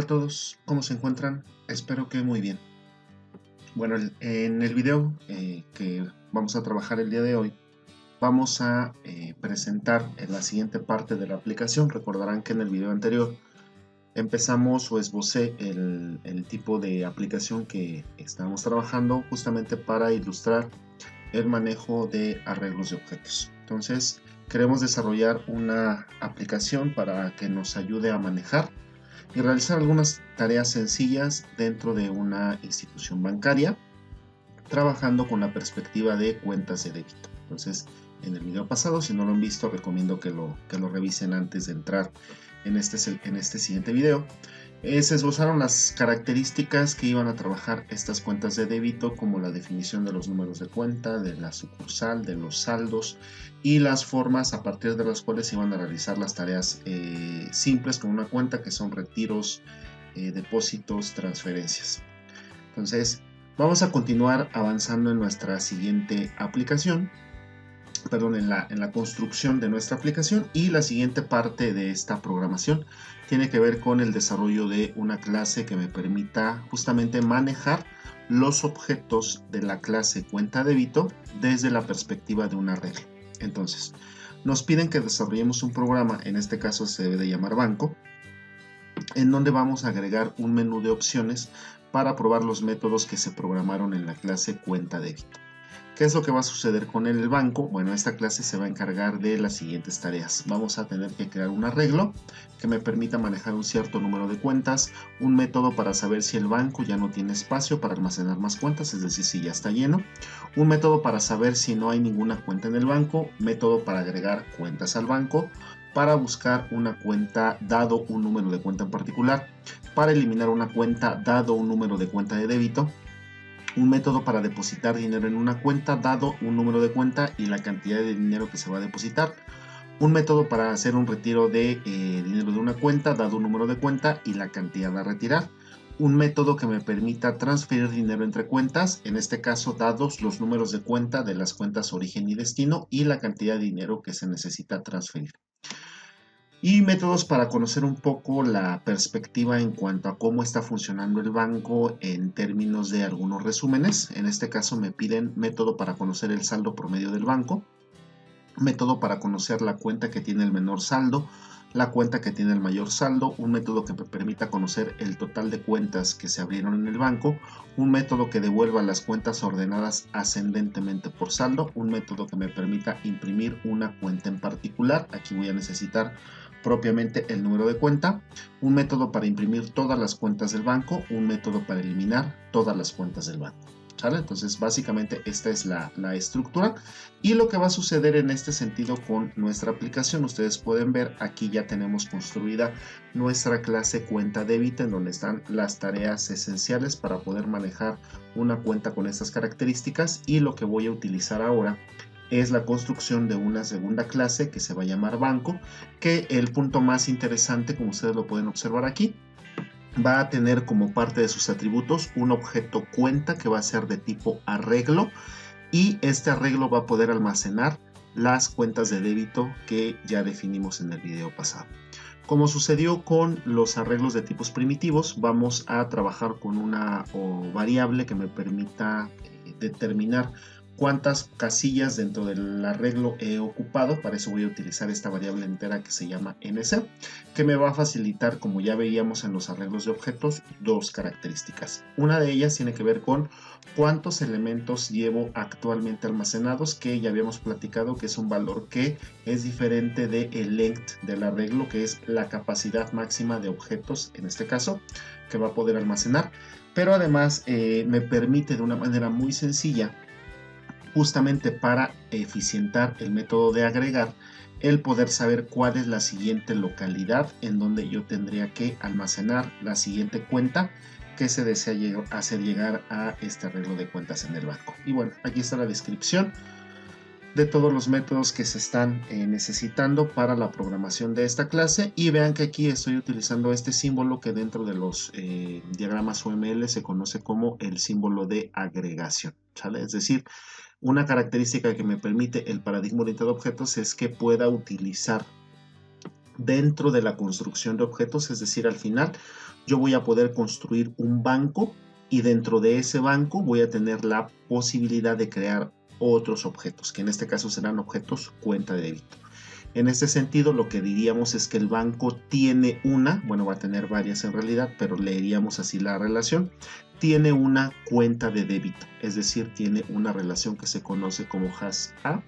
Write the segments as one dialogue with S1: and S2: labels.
S1: a todos, ¿cómo se encuentran? Espero que muy bien. Bueno, en el video que vamos a trabajar el día de hoy, vamos a presentar en la siguiente parte de la aplicación. Recordarán que en el video anterior empezamos o esbocé el tipo de aplicación que estamos trabajando justamente para ilustrar el manejo de arreglos de objetos. Entonces, queremos desarrollar una aplicación para que nos ayude a manejar y realizar algunas tareas sencillas dentro de una institución bancaria, trabajando con la perspectiva de cuentas de débito. Entonces, en el video pasado, si no lo han visto, recomiendo que lo revisen antes de entrar en este siguiente video. Se esbozaron las características que iban a trabajar estas cuentas de débito, como la definición de los números de cuenta, de la sucursal, de los saldos y las formas a partir de las cuales se iban a realizar las tareas simples con una cuenta, que son retiros, depósitos, transferencias. Entonces, vamos a continuar avanzando en nuestra siguiente aplicación. En la construcción de nuestra aplicación, y la siguiente parte de esta programación tiene que ver con el desarrollo de una clase que me permita justamente manejar los objetos de la clase cuenta débito desde la perspectiva de un arreglo. Entonces, nos piden que desarrollemos un programa, en este caso se debe de llamar banco, en donde vamos a agregar un menú de opciones para probar los métodos que se programaron en la clase cuenta débito. ¿Qué es lo que va a suceder con el banco? Bueno, esta clase se va a encargar de las siguientes tareas. Vamos a tener que crear un arreglo que me permita manejar un cierto número de cuentas, un método para saber si el banco ya no tiene espacio para almacenar más cuentas, es decir, si ya está lleno, un método para saber si no hay ninguna cuenta en el banco, método para agregar cuentas al banco, para buscar una cuenta dado un número de cuenta en particular, para eliminar una cuenta dado un número de cuenta de débito, un método para depositar dinero en una cuenta dado un número de cuenta y la cantidad de dinero que se va a depositar, un método para hacer un retiro de dinero de una cuenta dado un número de cuenta y la cantidad a retirar, un método que me permita transferir dinero entre cuentas, en este caso dados los números de cuenta de las cuentas origen y destino y la cantidad de dinero que se necesita transferir. Y métodos para conocer un poco la perspectiva en cuanto a cómo está funcionando el banco en términos de algunos resúmenes. En este caso me piden método para conocer el saldo promedio del banco, método para conocer la cuenta que tiene el menor saldo, la cuenta que tiene el mayor saldo, un método que me permita conocer el total de cuentas que se abrieron en el banco, un método que devuelva las cuentas ordenadas ascendentemente por saldo, un método que me permita imprimir una cuenta en particular. Aquí voy a necesitar propiamente el número de cuenta, un método para imprimir todas las cuentas del banco, un método para eliminar todas las cuentas del banco. ¿Sale? Entonces básicamente esta es la estructura, y lo que va a suceder en este sentido con nuestra aplicación, ustedes pueden ver aquí ya tenemos construida nuestra clase cuenta débito, en donde están las tareas esenciales para poder manejar una cuenta con estas características, y lo que voy a utilizar ahora es la construcción de una segunda clase que se va a llamar banco, que el punto más interesante, como ustedes lo pueden observar aquí, va a tener como parte de sus atributos un objeto cuenta que va a ser de tipo arreglo, y este arreglo va a poder almacenar las cuentas de débito que ya definimos en el video pasado. Como sucedió con los arreglos de tipos primitivos, vamos a trabajar con una variable que me permita determinar cuántas casillas dentro del arreglo he ocupado. Para eso voy a utilizar esta variable entera que se llama nc, que me va a facilitar, como ya veíamos en los arreglos de objetos, dos características. Una de ellas tiene que ver con cuántos elementos llevo actualmente almacenados, que ya habíamos platicado que es un valor que es diferente del length del arreglo, que es la capacidad máxima de objetos, en este caso, que va a poder almacenar. Pero además me permite de una manera muy sencilla, justamente para eficientar el método de agregar, el poder saber cuál es la siguiente localidad en donde yo tendría que almacenar la siguiente cuenta que se desea hacer llegar a este arreglo de cuentas en el banco. Y bueno, aquí está la descripción de todos los métodos que se están necesitando para la programación de esta clase, y vean que aquí estoy utilizando este símbolo que dentro de los diagramas UML se conoce como el símbolo de agregación, ¿sale? Es decir, una característica que me permite el paradigma orientado a objetos es que pueda utilizar dentro de la construcción de objetos, es decir, al final yo voy a poder construir un banco y dentro de ese banco voy a tener la posibilidad de crear otros objetos, que en este caso serán objetos cuenta de débito. En este sentido, lo que diríamos es que el banco tiene bueno, va a tener varias en realidad, pero leeríamos así la relación, tiene una cuenta de débito, es decir, tiene una relación que se conoce como has-a,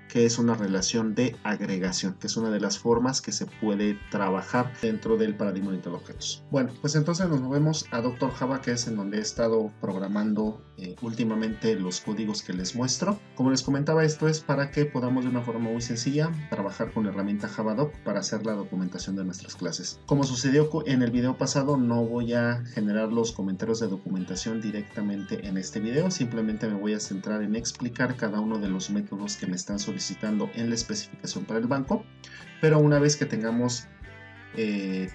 S1: que es una relación de agregación, que es una de las formas que se puede trabajar dentro del paradigma de objetos. Bueno, pues entonces nos movemos a Doctor Java, que es en donde he estado programando últimamente los códigos que les muestro. Como les comentaba, esto es para que podamos de una forma muy sencilla trabajar con la herramienta JavaDoc para hacer la documentación de nuestras clases. Como sucedió en el video pasado, no voy a generar los comentarios de documentación directamente en este video, simplemente me voy a centrar en explicar cada uno de los métodos que me están solicitando en la especificación para el banco, pero una vez que tengamos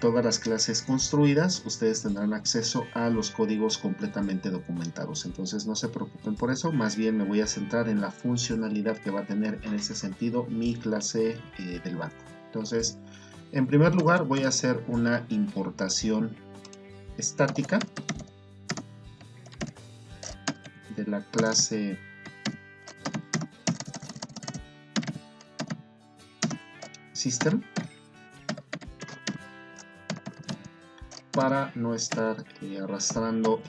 S1: todas las clases construidas, ustedes tendrán acceso a los códigos completamente documentados. Entonces no se preocupen por eso, más bien me voy a centrar en la funcionalidad que va a tener en ese sentido mi clase del banco. Entonces, en primer lugar voy a hacer una importación estática de la clase System para no estar arrastrando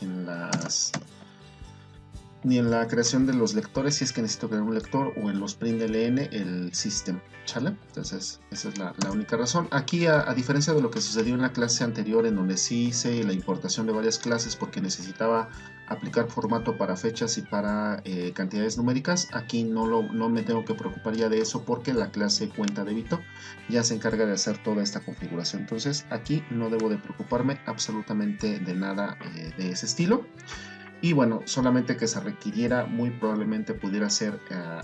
S1: ni en la creación de los lectores, si es que necesito crear un lector, o en los print.ln el system, ¿sale? Entonces esa es la única razón. Aquí a diferencia de lo que sucedió en la clase anterior, en donde sí hice la importación de varias clases porque necesitaba aplicar formato para fechas y para cantidades numéricas, aquí no me tengo que preocupar ya de eso porque la clase cuenta débito ya se encarga de hacer toda esta configuración. Entonces aquí no debo de preocuparme absolutamente de nada de ese estilo. Y bueno, solamente que se requiriera, muy probablemente pudiera ser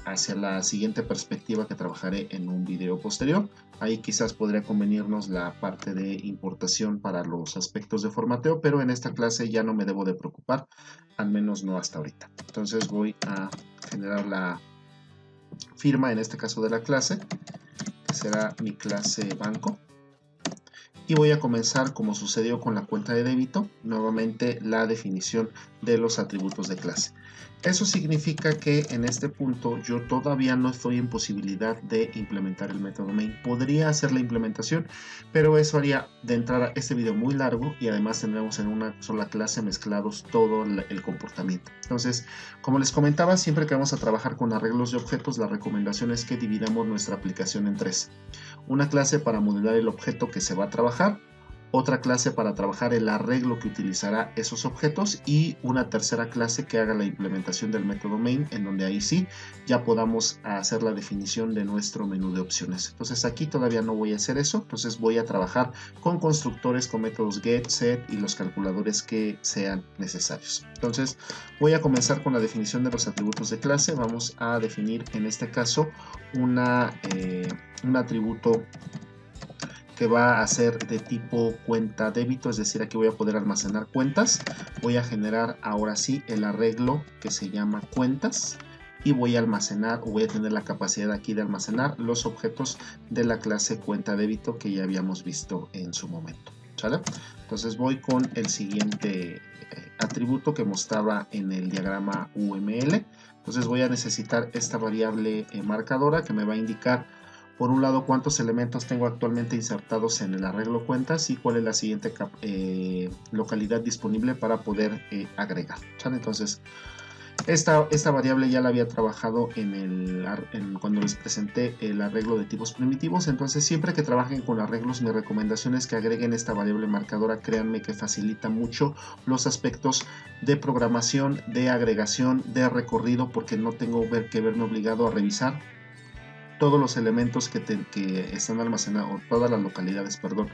S1: hacia la siguiente perspectiva que trabajaré en un video posterior. Ahí quizás podría convenirnos la parte de importación para los aspectos de formateo, pero en esta clase ya no me debo de preocupar, al menos no hasta ahorita. Entonces voy a generar la firma, en este caso de la clase, que será mi clase banco. Y voy a comenzar, como sucedió con la cuenta de débito, nuevamente la definición de los atributos de clase. Eso significa que en este punto yo todavía no estoy en posibilidad de implementar el método main. Podría hacer la implementación, pero eso haría de entrada este video muy largo y además tendremos en una sola clase mezclados todo el comportamiento. Entonces, como les comentaba, siempre que vamos a trabajar con arreglos de objetos, la recomendación es que dividamos nuestra aplicación en tres. Una clase para modelar el objeto que se va a trabajar, otra clase para trabajar el arreglo que utilizará esos objetos y una tercera clase que haga la implementación del método main, en donde ahí sí ya podamos hacer la definición de nuestro menú de opciones. Entonces aquí todavía no voy a hacer eso, entonces voy a trabajar con constructores, con métodos get, set y los calculadores que sean necesarios. Entonces voy a comenzar con la definición de los atributos de clase. Vamos a definir en este caso un atributo que va a ser de tipo cuenta débito, es decir, aquí voy a poder almacenar cuentas. Voy a generar ahora sí el arreglo que se llama cuentas y voy a almacenar, o voy a tener la capacidad aquí de almacenar los objetos de la clase cuenta débito que ya habíamos visto en su momento, ¿sale? Entonces voy con el siguiente atributo que mostraba en el diagrama UML. Entonces voy a necesitar esta variable marcadora que me va a indicar, por un lado, cuántos elementos tengo actualmente insertados en el arreglo cuentas y cuál es la siguiente localidad disponible para poder agregar, ¿sale? Entonces esta variable ya la había trabajado cuando les presenté el arreglo de tipos primitivos. Entonces siempre que trabajen con arreglos, mi recomendación es que agreguen esta variable marcadora. Créanme que facilita mucho los aspectos de programación, de agregación, de recorrido, porque no tengo que verme obligado a revisar todos los elementos que están almacenados, todas las localidades, perdón,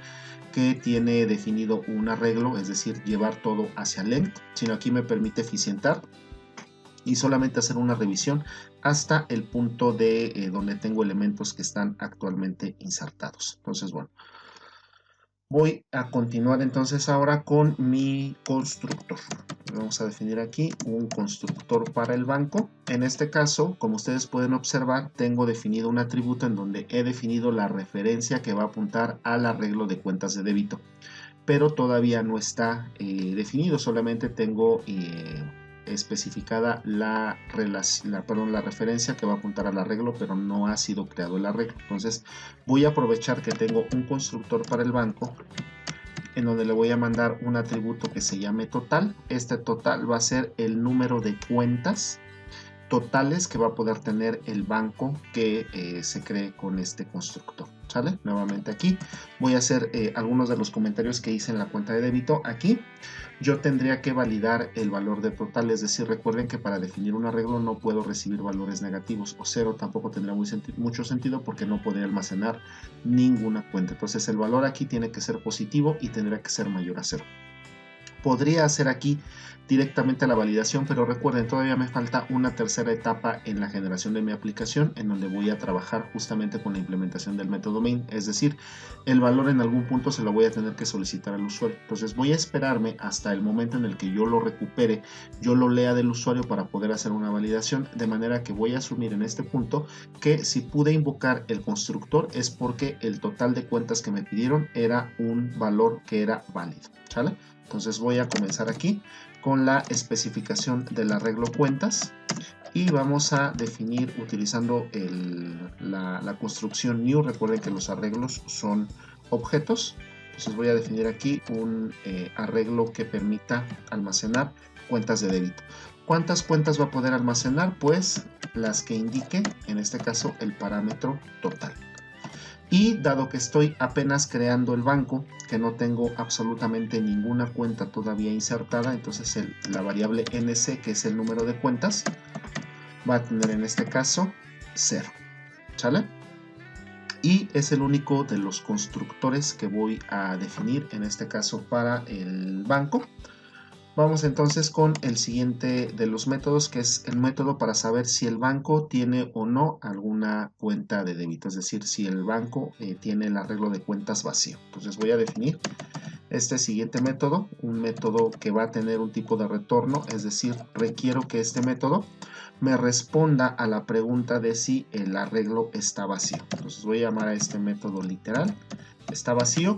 S1: que tiene definido un arreglo, es decir, llevar todo hacia length, sino aquí me permite eficientar y solamente hacer una revisión hasta el punto de donde tengo elementos que están actualmente insertados. Entonces, bueno, Voy a continuar entonces ahora con mi constructor. Vamos a definir aquí un constructor para el banco. En este caso, como ustedes pueden observar, tengo definido un atributo en donde he definido la referencia que va a apuntar al arreglo de cuentas de débito, pero todavía no está definido, solamente tengo especificada la referencia que va a apuntar al arreglo, pero no ha sido creado el arreglo. Entonces voy a aprovechar que tengo un constructor para el banco en donde le voy a mandar un atributo que se llame total. Este total va a ser el número de cuentas totales que va a poder tener el banco que se cree con este constructor. ¿Sale? Nuevamente aquí voy a hacer algunos de los comentarios que hice en la cuenta de débito. Aquí yo tendría que validar el valor de total, es decir, recuerden que para definir un arreglo no puedo recibir valores negativos, o cero tampoco tendría mucho sentido porque no podría almacenar ninguna cuenta. Entonces el valor aquí tiene que ser positivo y tendría que ser mayor a cero. Podría hacer aquí directamente la validación, pero recuerden, todavía me falta una tercera etapa en la generación de mi aplicación, en donde voy a trabajar justamente con la implementación del método main, es decir, el valor en algún punto se lo voy a tener que solicitar al usuario. Entonces voy a esperarme hasta el momento en el que yo lo recupere, yo lo lea del usuario para poder hacer una validación, de manera que voy a asumir en este punto que si pude invocar el constructor es porque el total de cuentas que me pidieron era un valor que era válido, ¿sale? Entonces voy a comenzar aquí con la especificación del arreglo cuentas y vamos a definir utilizando la construcción new. Recuerden que los arreglos son objetos. Entonces voy a definir aquí un arreglo que permita almacenar cuentas de débito. ¿Cuántas cuentas va a poder almacenar? Pues las que indique, en este caso, el parámetro total. Y dado que estoy apenas creando el banco, que no tengo absolutamente ninguna cuenta todavía insertada, entonces la variable nc, que es el número de cuentas, va a tener en este caso 0. ¿Sale? Y es el único de los constructores que voy a definir en este caso para el banco. Vamos entonces con el siguiente de los métodos, que es el método para saber si el banco tiene o no alguna cuenta de débito, es decir, si el banco tiene el arreglo de cuentas vacío. Entonces voy a definir este siguiente método, un método que va a tener un tipo de retorno, es decir, requiero que este método me responda a la pregunta de si el arreglo está vacío. Entonces voy a llamar a este método literal, está vacío.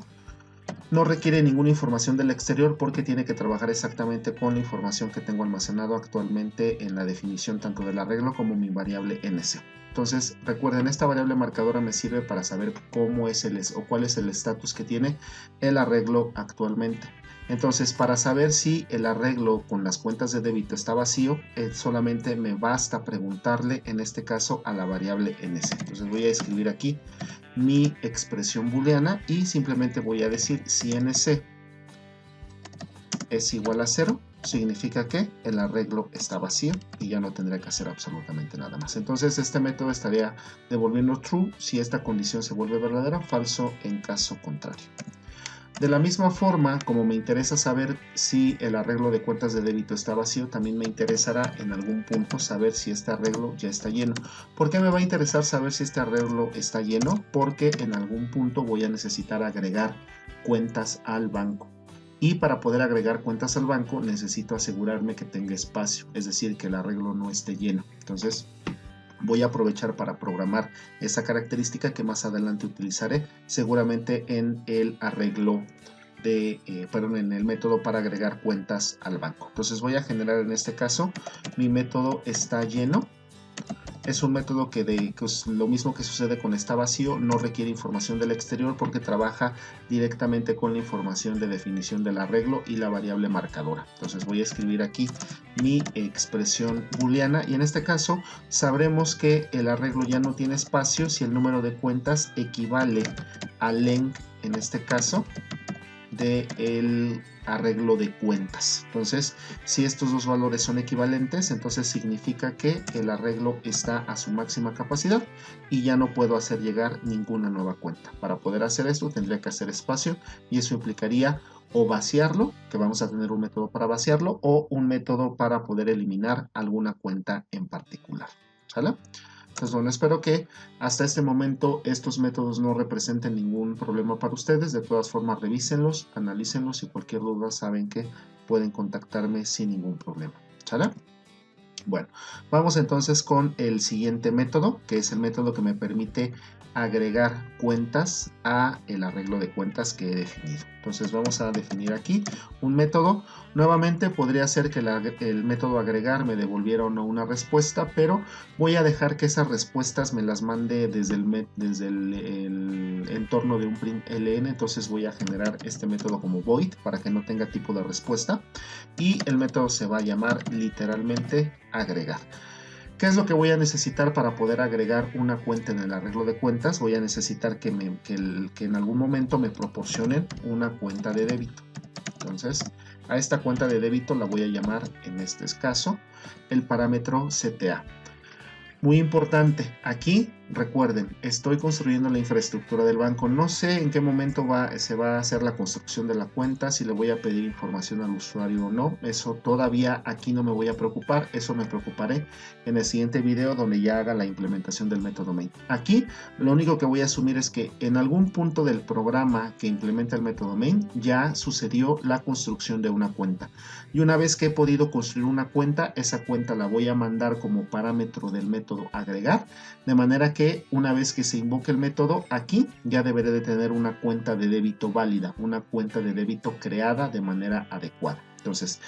S1: No requiere ninguna información del exterior porque tiene que trabajar exactamente con la información que tengo almacenado actualmente en la definición tanto del arreglo como mi variable nc. Entonces recuerden, esta variable marcadora me sirve para saber cómo es cuál es el estatus que tiene el arreglo actualmente. Entonces, para saber si el arreglo con las cuentas de débito está vacío, solamente me basta preguntarle, en este caso, a la variable nc. Entonces voy a escribir aquí mi expresión booleana y simplemente voy a decir si nc es igual a 0, significa que el arreglo está vacío y ya no tendré que hacer absolutamente nada más. Entonces este método estaría devolviendo true si esta condición se vuelve verdadera, falso en caso contrario. De la misma forma, como me interesa saber si el arreglo de cuentas de débito está vacío, también me interesará en algún punto saber si este arreglo ya está lleno. ¿Por qué me va a interesar saber si este arreglo está lleno? Porque en algún punto voy a necesitar agregar cuentas al banco. Y para poder agregar cuentas al banco necesito asegurarme que tenga espacio, es decir, que el arreglo no esté lleno. Entonces voy a aprovechar para programar esa característica que más adelante utilizaré seguramente en el arreglo en el método para agregar cuentas al banco. Entonces voy a generar en este caso mi método está lleno. Es un método que es lo mismo que sucede con está vacío, no requiere información del exterior porque trabaja directamente con la información de definición del arreglo y la variable marcadora. Entonces voy a escribir aquí mi expresión booleana y en este caso sabremos que el arreglo ya no tiene espacio si el número de cuentas equivale al len, en este caso, del arreglo de cuentas. Entonces, si estos dos valores son equivalentes, entonces significa que el arreglo está a su máxima capacidad y ya no puedo hacer llegar ninguna nueva cuenta. Para poder hacer esto tendría que hacer espacio y eso implicaría o vaciarlo, que vamos a tener un método para vaciarlo, o un método para poder eliminar alguna cuenta en particular. ¿Sale? Entonces, bueno, espero que hasta este momento estos métodos no representen ningún problema para ustedes. De todas formas, revísenlos, analícenlos y cualquier duda saben que pueden contactarme sin ningún problema. ¿Sale? Bueno, vamos entonces con el siguiente método, que es el método que me permite agregar cuentas a el arreglo de cuentas que he definido. Entonces vamos a definir aquí un método. Nuevamente podría ser que el método agregar me devolviera o no una respuesta, pero voy a dejar que esas respuestas me las mande desde el entorno de un print ln. Entonces voy a generar este método como void para que no tenga tipo de respuesta y el método se va a llamar literalmente agregar. ¿Qué es lo que voy a necesitar para poder agregar una cuenta en el arreglo de cuentas? Voy a necesitar que en algún momento me proporcionen una cuenta de débito. Entonces, a esta cuenta de débito la voy a llamar, en este caso, el parámetro CTA. Muy importante, aquí recuerden, estoy construyendo la infraestructura del banco. No sé en qué momento se va a hacer la construcción de la cuenta, si le voy a pedir información al usuario o no. Eso todavía aquí no me voy a preocupar, eso me preocuparé en el siguiente video donde ya haga la implementación del método main. Aquí lo único que voy a asumir es que en algún punto del programa que implementa el método main ya sucedió la construcción de una cuenta. Y una vez que he podido construir una cuenta, esa cuenta la voy a mandar como parámetro del método agregar, de manera que una vez que se invoque el método, aquí ya deberé de tener una cuenta de débito válida, una cuenta de débito creada de manera adecuada. Entonces,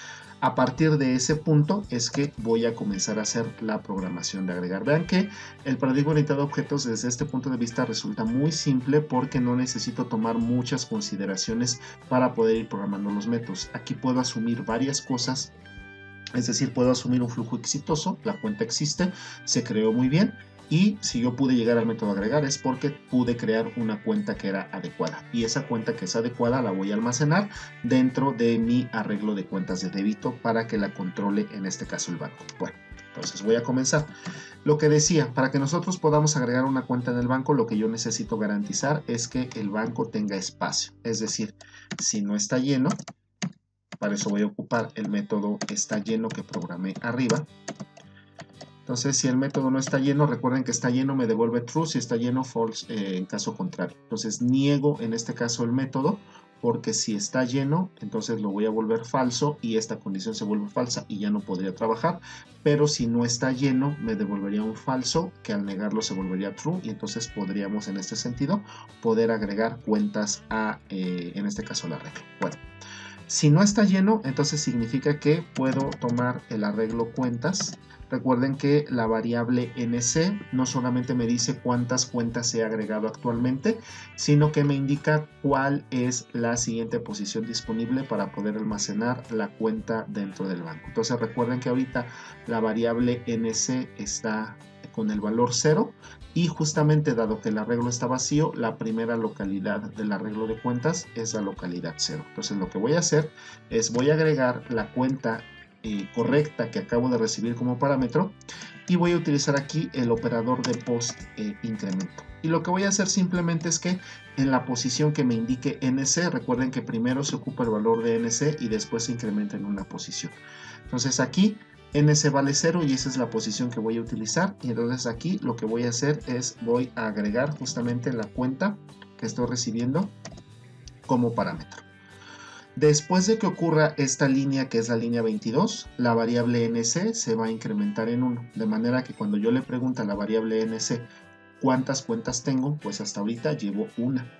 S1: a partir de ese punto es que voy a comenzar a hacer la programación de agregar. Vean que el paradigma orientado a objetos desde este punto de vista resulta muy simple porque no necesito tomar muchas consideraciones para poder ir programando los métodos. Aquí puedo asumir varias cosas. Es decir, puedo asumir un flujo exitoso, la cuenta existe, se creó muy bien y si yo pude llegar al método agregar es porque pude crear una cuenta que era adecuada y esa cuenta que es adecuada la voy a almacenar dentro de mi arreglo de cuentas de débito para que la controle en este caso el banco. Bueno, entonces voy a comenzar. Lo que decía, para que nosotros podamos agregar una cuenta en el banco, lo que yo necesito garantizar es que el banco tenga espacio. Es decir, si no está lleno, para eso voy a ocupar el método está lleno que programé arriba. Entonces, si el método no está lleno, recuerden que está lleno me devuelve true, si está lleno false en caso contrario. Entonces, niego en este caso el método, porque si está lleno, entonces lo voy a volver falso y esta condición se vuelve falsa y ya no podría trabajar. Pero si no está lleno, me devolvería un falso, que al negarlo se volvería true y entonces podríamos en este sentido poder agregar cuentas a, en este caso, la regla. Bueno. Si no está lleno, entonces significa que puedo tomar el arreglo cuentas. Recuerden que la variable nc no solamente me dice cuántas cuentas he agregado actualmente, sino que me indica cuál es la siguiente posición disponible para poder almacenar la cuenta dentro del banco. Entonces recuerden que ahorita la variable nc está con el valor 0 y justamente dado que el arreglo está vacío, la primera localidad del arreglo de cuentas es la localidad 0. Entonces lo que voy a hacer es voy a agregar la cuenta correcta que acabo de recibir como parámetro y voy a utilizar aquí el operador de post incremento. Y lo que voy a hacer simplemente es que en la posición que me indique NC, recuerden que primero se ocupa el valor de NC y después se incrementa en una posición. Entonces aquí NC vale 0 y esa es la posición que voy a utilizar. Y entonces aquí lo que voy a hacer es voy a agregar justamente la cuenta que estoy recibiendo como parámetro. Después de que ocurra esta línea que es la línea 22, la variable NC se va a incrementar en 1. De manera que cuando yo le pregunto a la variable NC cuántas cuentas tengo, pues hasta ahorita llevo una.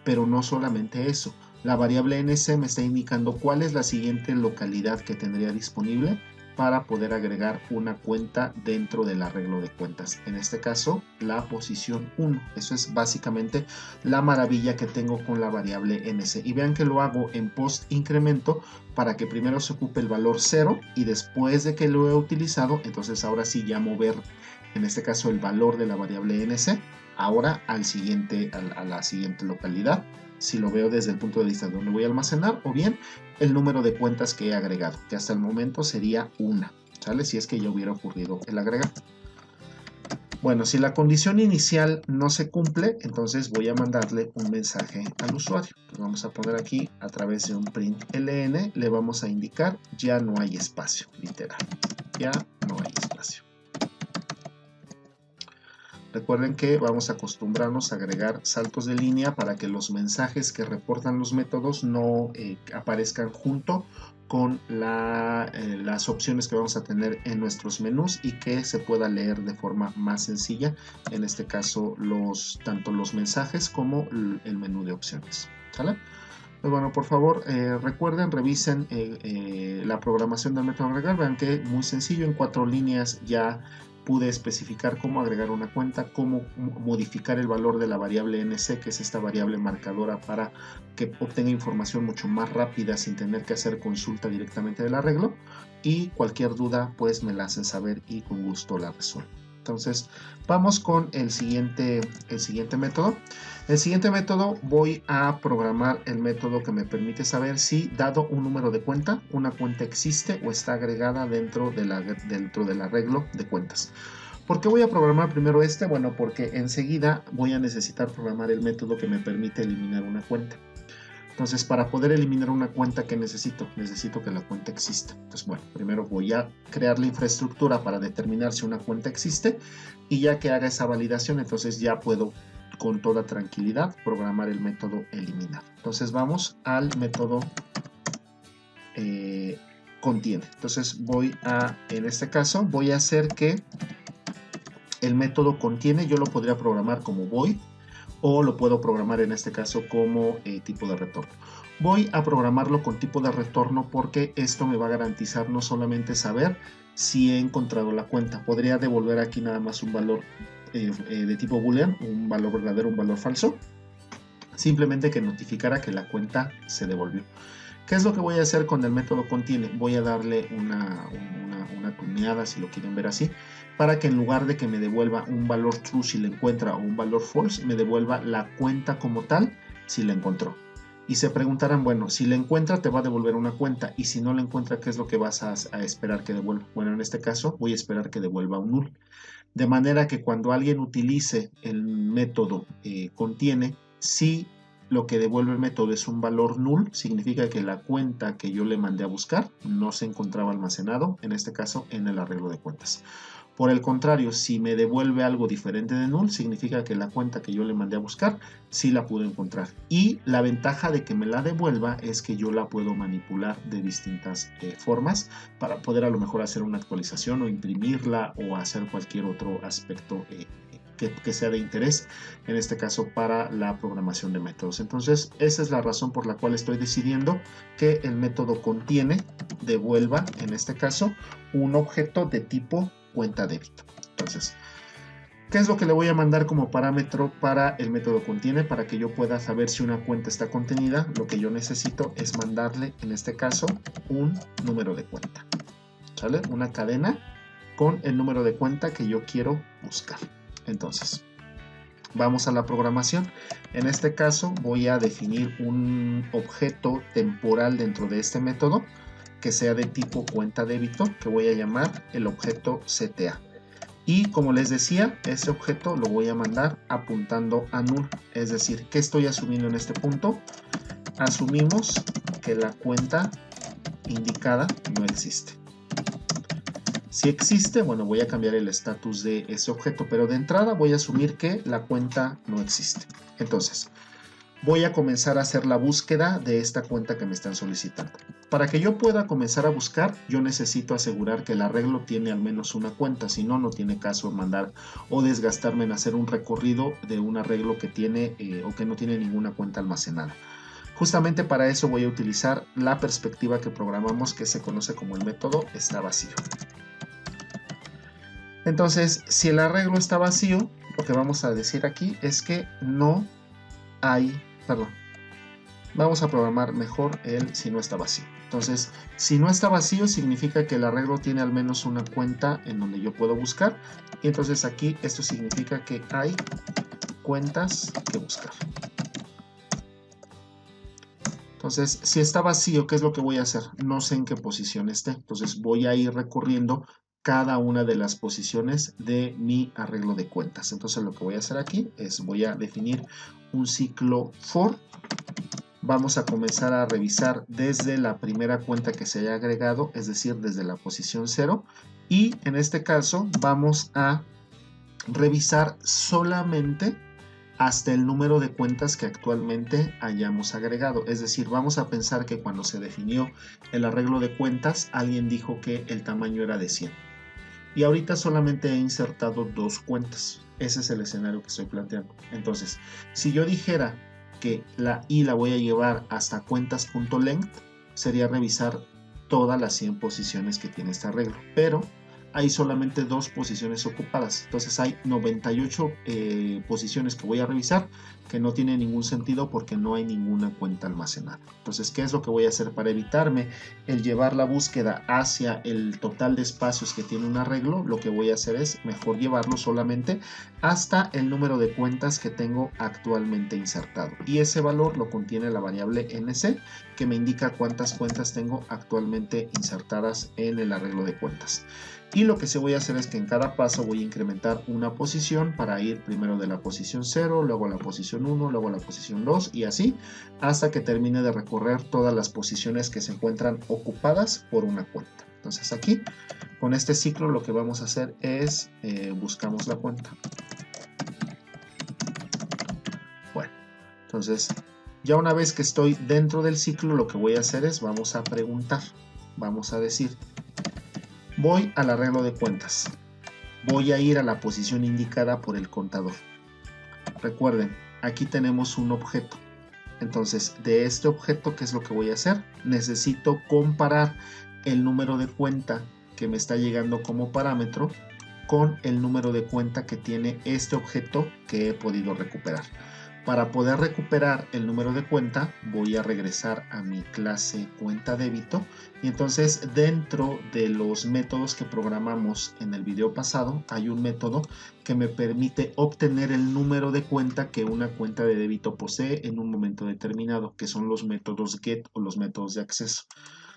S1: Pero no solamente eso. La variable NC me está indicando cuál es la siguiente localidad que tendría disponible para poder agregar una cuenta dentro del arreglo de cuentas. En este caso, la posición 1. Eso es básicamente la maravilla que tengo con la variable NC. Y vean que lo hago en post incremento para que primero se ocupe el valor 0 y después de que lo he utilizado, entonces ahora sí ya mover, en este caso, el valor de la variable NC ahora a la siguiente localidad. Si lo veo desde el punto de vista de donde voy a almacenar, o bien el número de cuentas que he agregado, que hasta el momento sería una, ¿sale? Si es que ya hubiera ocurrido el agregar. Bueno, si la condición inicial no se cumple, entonces voy a mandarle un mensaje al usuario. Entonces vamos a poner aquí a través de un print ln, le vamos a indicar ya no hay espacio, literal, ya no hay espacio. Recuerden que vamos a acostumbrarnos a agregar saltos de línea para que los mensajes que reportan los métodos no aparezcan junto con las opciones que vamos a tener en nuestros menús y que se pueda leer de forma más sencilla, en este caso tanto los mensajes como el menú de opciones. ¿Sale? Pues bueno, por favor recuerden, revisen la programación del método agregar, vean que muy sencillo, en 4 líneas ya pude especificar cómo agregar una cuenta, cómo modificar el valor de la variable NC, que es esta variable marcadora para que obtenga información mucho más rápida sin tener que hacer consulta directamente del arreglo, y cualquier duda pues me la hacen saber y con gusto la resuelvo. Entonces vamos con el siguiente método. El siguiente método voy a programar el método que me permite saber si, dado un número de cuenta, una cuenta existe o está agregada dentro del arreglo de cuentas. ¿Por qué voy a programar primero este? Bueno, porque enseguida voy a necesitar programar el método que me permite eliminar una cuenta. Entonces, para poder eliminar una cuenta, ¿qué necesito? Necesito que la cuenta exista. Entonces, bueno, primero voy a crear la infraestructura para determinar si una cuenta existe, y ya que haga esa validación, entonces ya puedo con toda tranquilidad programar el método eliminar. Entonces vamos al método contiene. Entonces en este caso voy a hacer que el método contiene, yo lo podría programar como void, o lo puedo programar en este caso como tipo de retorno. Voy a programarlo con tipo de retorno porque esto me va a garantizar no solamente saber si he encontrado la cuenta, podría devolver aquí nada más un valor de tipo boolean, un valor verdadero, un valor falso, simplemente que notificara que la cuenta se devolvió. ¿Qué es lo que voy a hacer con el método contiene? Voy a darle una tuneada, si lo quieren ver así, para que en lugar de que me devuelva un valor true si la encuentra o un valor false, me devuelva la cuenta como tal si la encontró. Y se preguntarán, bueno, si la encuentra te va a devolver una cuenta, y si no la encuentra, ¿qué es lo que vas a esperar que devuelva? Bueno, en este caso voy a esperar que devuelva un null. De manera que cuando alguien utilice el método contiene, si lo que devuelve el método es un valor null, significa que la cuenta que yo le mandé a buscar no se encontraba almacenado, en este caso en el arreglo de cuentas. Por el contrario, si me devuelve algo diferente de null, significa que la cuenta que yo le mandé a buscar sí la pude encontrar. Y la ventaja de que me la devuelva es que yo la puedo manipular de distintas formas para poder a lo mejor hacer una actualización o imprimirla o hacer cualquier otro aspecto que sea de interés, en este caso para la programación de métodos. Entonces esa es la razón por la cual estoy decidiendo que el método contiene devuelva, en este caso, un objeto de tipo cuenta débito. Entonces, ¿qué es lo que le voy a mandar como parámetro para el método contiene? Para que yo pueda saber si una cuenta está contenida, lo que yo necesito es mandarle, en este caso, un número de cuenta. ¿Sale? Una cadena con el número de cuenta que yo quiero buscar. Entonces, vamos a la programación. En este caso voy a definir un objeto temporal dentro de este método que sea de tipo cuenta débito, que voy a llamar el objeto CTA. Y como les decía, este objeto lo voy a mandar apuntando a null. Es decir, ¿qué estoy asumiendo en este punto? Asumimos que la cuenta indicada no existe. Si existe, bueno, voy a cambiar el estatus de ese objeto, pero de entrada voy a asumir que la cuenta no existe. Entonces, voy a comenzar a hacer la búsqueda de esta cuenta que me están solicitando. Para que yo pueda comenzar a buscar, yo necesito asegurar que el arreglo tiene al menos una cuenta, si no, no tiene caso mandar o desgastarme en hacer un recorrido de un arreglo que tiene o que no tiene ninguna cuenta almacenada. Justamente para eso voy a utilizar la perspectiva que programamos, que se conoce como el método está vacío. Entonces, si el arreglo está vacío, lo que vamos a decir aquí es que no hay, vamos a programar mejor el si no está vacío. Entonces, si no está vacío significa que el arreglo tiene al menos una cuenta en donde yo puedo buscar. Y entonces aquí esto significa que hay cuentas que buscar. Entonces, si está vacío, ¿qué es lo que voy a hacer? No sé en qué posición esté. Entonces voy a ir recorriendo cada una de las posiciones de mi arreglo de cuentas. Entonces lo que voy a hacer aquí es voy a definir un ciclo for. Vamos a comenzar a revisar desde la primera cuenta que se haya agregado, es decir, desde la posición 0. Y en este caso vamos a revisar solamente hasta el número de cuentas que actualmente hayamos agregado. Es decir, vamos a pensar que cuando se definió el arreglo de cuentas, alguien dijo que el tamaño era de 100. Y ahorita solamente he insertado 2 cuentas. Ese es el escenario que estoy planteando. Entonces, si yo dijera que la i la voy a llevar hasta cuentas.length, sería revisar todas las 100 posiciones que tiene este arreglo. Pero hay solamente 2 posiciones ocupadas. Entonces hay 98 posiciones que voy a revisar que no tiene ningún sentido porque no hay ninguna cuenta almacenada. Entonces, ¿qué es lo que voy a hacer para evitarme el llevar la búsqueda hacia el total de espacios que tiene un arreglo? Lo que voy a hacer es mejor llevarlo solamente hasta el número de cuentas que tengo actualmente insertado. Y ese valor lo contiene la variable nc, que me indica cuántas cuentas tengo actualmente insertadas en el arreglo de cuentas. Y lo que sí voy a hacer es que en cada paso voy a incrementar una posición para ir primero de la posición 0, luego a la posición 1, luego a la posición 2 y así hasta que termine de recorrer todas las posiciones que se encuentran ocupadas por una cuenta. Entonces aquí con este ciclo lo que vamos a hacer es buscamos la cuenta. Bueno, entonces ya una vez que estoy dentro del ciclo, lo que voy a hacer es vamos a preguntar, vamos a decir: voy al arreglo de cuentas. Voy a ir a la posición indicada por el contador. Recuerden, aquí tenemos un objeto. Entonces, de este objeto, ¿qué es lo que voy a hacer? Necesito comparar el número de cuenta que me está llegando como parámetro con el número de cuenta que tiene este objeto que he podido recuperar. Para poder recuperar el número de cuenta, voy a regresar a mi clase cuenta débito y entonces dentro de los métodos que programamos en el video pasado hay un método que me permite obtener el número de cuenta que una cuenta de débito posee en un momento determinado, que son los métodos get o los métodos de acceso.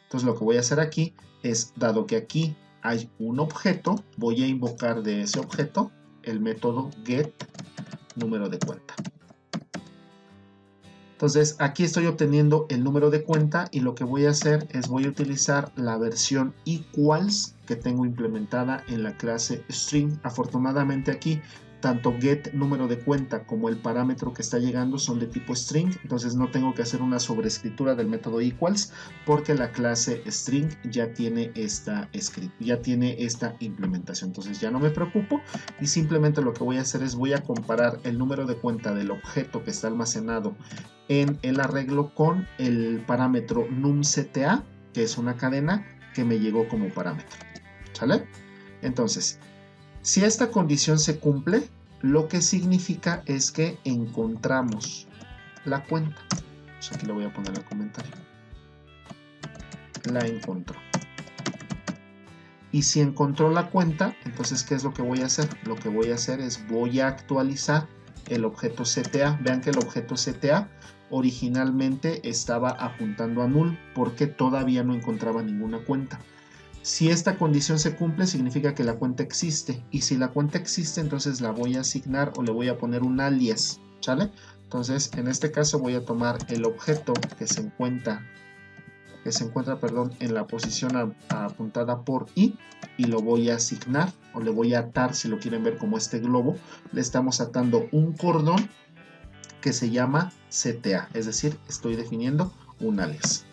S1: Entonces lo que voy a hacer aquí es, dado que aquí hay un objeto, voy a invocar de ese objeto el método get número de cuenta. Entonces aquí estoy obteniendo el número de cuenta y lo que voy a hacer es voy a utilizar la versión equals que tengo implementada en la clase string. Afortunadamente aquí tanto get número de cuenta como el parámetro que está llegando son de tipo string, entonces no tengo que hacer una sobreescritura del método equals porque la clase string ya tiene esta implementación. Entonces ya no me preocupo y simplemente lo que voy a hacer es voy a comparar el número de cuenta del objeto que está almacenado en el arreglo con el parámetro numCTA, que es una cadena que me llegó como parámetro. ¿Sale? Entonces, si esta condición se cumple, lo que significa es que encontramos la cuenta. Pues aquí le voy a poner el comentario. La encontró. Y si encontró la cuenta, entonces ¿qué es lo que voy a hacer? Lo que voy a hacer es voy a actualizar el objeto CTA. Vean que el objeto CTA originalmente estaba apuntando a null porque todavía no encontraba ninguna cuenta. Si esta condición se cumple, significa que la cuenta existe. Y si la cuenta existe, entonces la voy a asignar o le voy a poner un alias. ¿Sale? Entonces, en este caso voy a tomar el objeto que se encuentra en la posición apuntada por i y lo voy a asignar o le voy a atar, si lo quieren ver como este globo. Le estamos atando un cordón que se llama CTA, es decir, estoy definiendo un alias.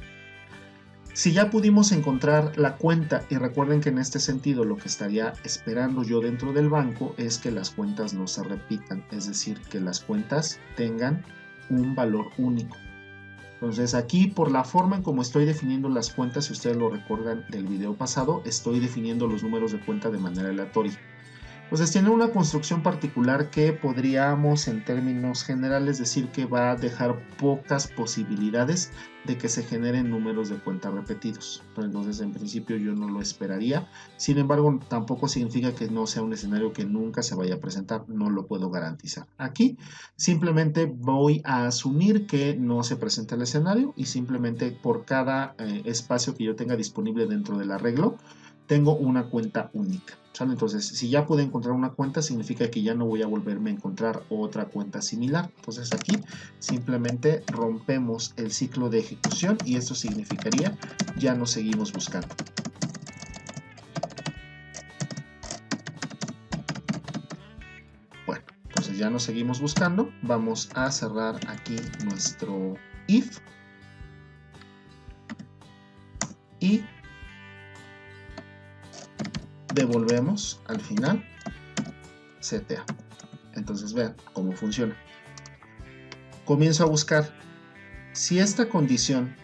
S1: Si ya pudimos encontrar la cuenta, y recuerden que en este sentido lo que estaría esperando yo dentro del banco es que las cuentas no se repitan, es decir, que las cuentas tengan un valor único. Entonces aquí, por la forma en como estoy definiendo las cuentas, si ustedes lo recuerdan del video pasado, estoy definiendo los números de cuenta de manera aleatoria. Entonces tiene una construcción particular que podríamos en términos generales decir que va a dejar pocas posibilidades de que se generen números de cuenta repetidos. Entonces en principio yo no lo esperaría. Sin embargo, tampoco significa que no sea un escenario que nunca se vaya a presentar. No lo puedo garantizar. Aquí simplemente voy a asumir que no se presenta el escenario y simplemente por cada espacio que yo tenga disponible dentro del arreglo tengo una cuenta única. ¿Sale? Entonces, si ya pude encontrar una cuenta, significa que ya no voy a volverme a encontrar otra cuenta similar. Entonces aquí simplemente rompemos el ciclo de ejecución y esto significaría ya no seguimos buscando. Entonces ya nos seguimos buscando. Vamos a cerrar aquí nuestro if y devolvemos al final CTA. Entonces vean cómo funciona. Comienzo a buscar. Si esta condición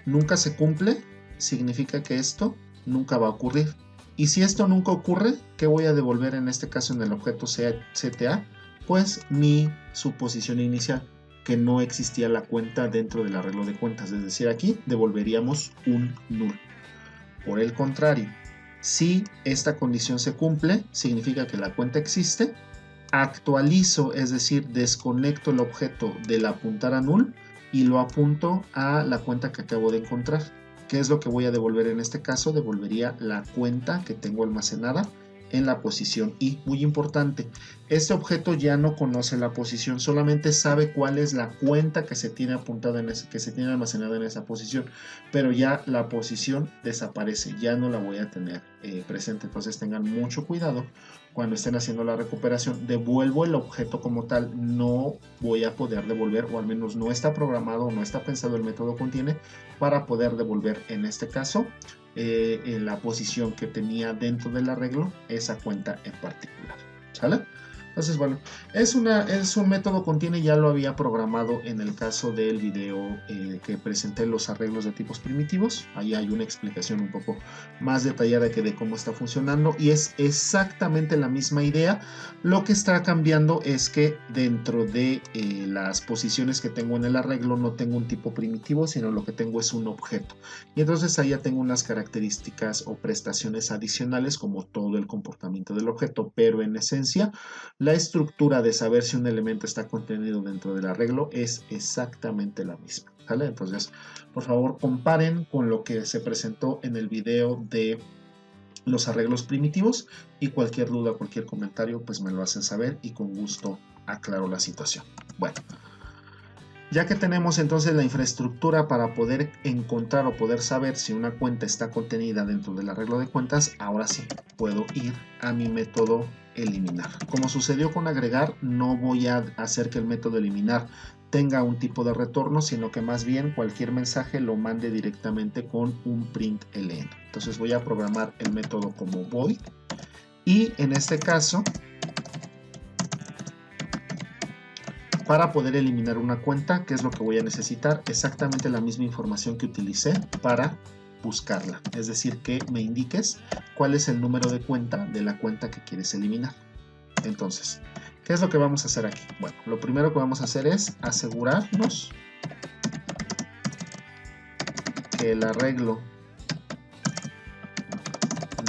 S1: nunca se cumple, significa que esto nunca va a ocurrir. Y si esto nunca ocurre, ¿qué voy a devolver en este caso en el objeto CTA? Pues mi suposición inicial, que no existía la cuenta dentro del arreglo de cuentas. Es decir, aquí devolveríamos un null. Por el contrario, si esta condición se cumple, significa que la cuenta existe. Actualizo, es decir, desconecto el objeto del apuntar a null y lo apunto a la cuenta que acabo de encontrar. ¿Qué es lo que voy a devolver en este caso? Devolvería la cuenta que tengo almacenada en la posición i. Muy importante, este objeto ya no conoce la posición, solamente sabe cuál es la cuenta que se tiene apuntada que se tiene almacenada en esa posición, pero ya la posición desaparece, ya no la voy a tener presente. Entonces tengan mucho cuidado cuando estén haciendo la recuperación. Devuelvo el objeto como tal, no voy a poder devolver, o al menos no está programado, no está pensado el método contiene para poder devolver en este caso en la posición que tenía dentro del arreglo esa cuenta en particular. ¿Sale? Entonces, bueno, es un método contiene, ya lo había programado en el caso del video que presenté los arreglos de tipos primitivos. Ahí hay una explicación un poco más detallada que de cómo está funcionando y es exactamente la misma idea. Lo que está cambiando es que dentro de las posiciones que tengo en el arreglo no tengo un tipo primitivo, sino lo que tengo es un objeto. Y entonces ahí ya tengo unas características o prestaciones adicionales como todo el comportamiento del objeto, pero en esencia la estructura de saber si un elemento está contenido dentro del arreglo es exactamente la misma, ¿vale? Entonces, por favor, comparen con lo que se presentó en el video de los arreglos primitivos y cualquier duda, cualquier comentario, pues me lo hacen saber y con gusto aclaro la situación. Bueno, ya que tenemos entonces la infraestructura para poder encontrar o poder saber si una cuenta está contenida dentro del arreglo de cuentas, ahora sí puedo ir a mi método eliminar. Como sucedió con agregar, no voy a hacer que el método eliminar tenga un tipo de retorno, sino que más bien cualquier mensaje lo mande directamente con un print ln. Entonces voy a programar el método como void y en este caso, para poder eliminar una cuenta, ¿qué es lo que voy a necesitar? Exactamente la misma información que utilicé para buscarla. Es decir, que me indiques cuál es el número de cuenta de la cuenta que quieres eliminar. Entonces, ¿qué es lo que vamos a hacer aquí? Bueno, lo primero que vamos a hacer es asegurarnos que el arreglo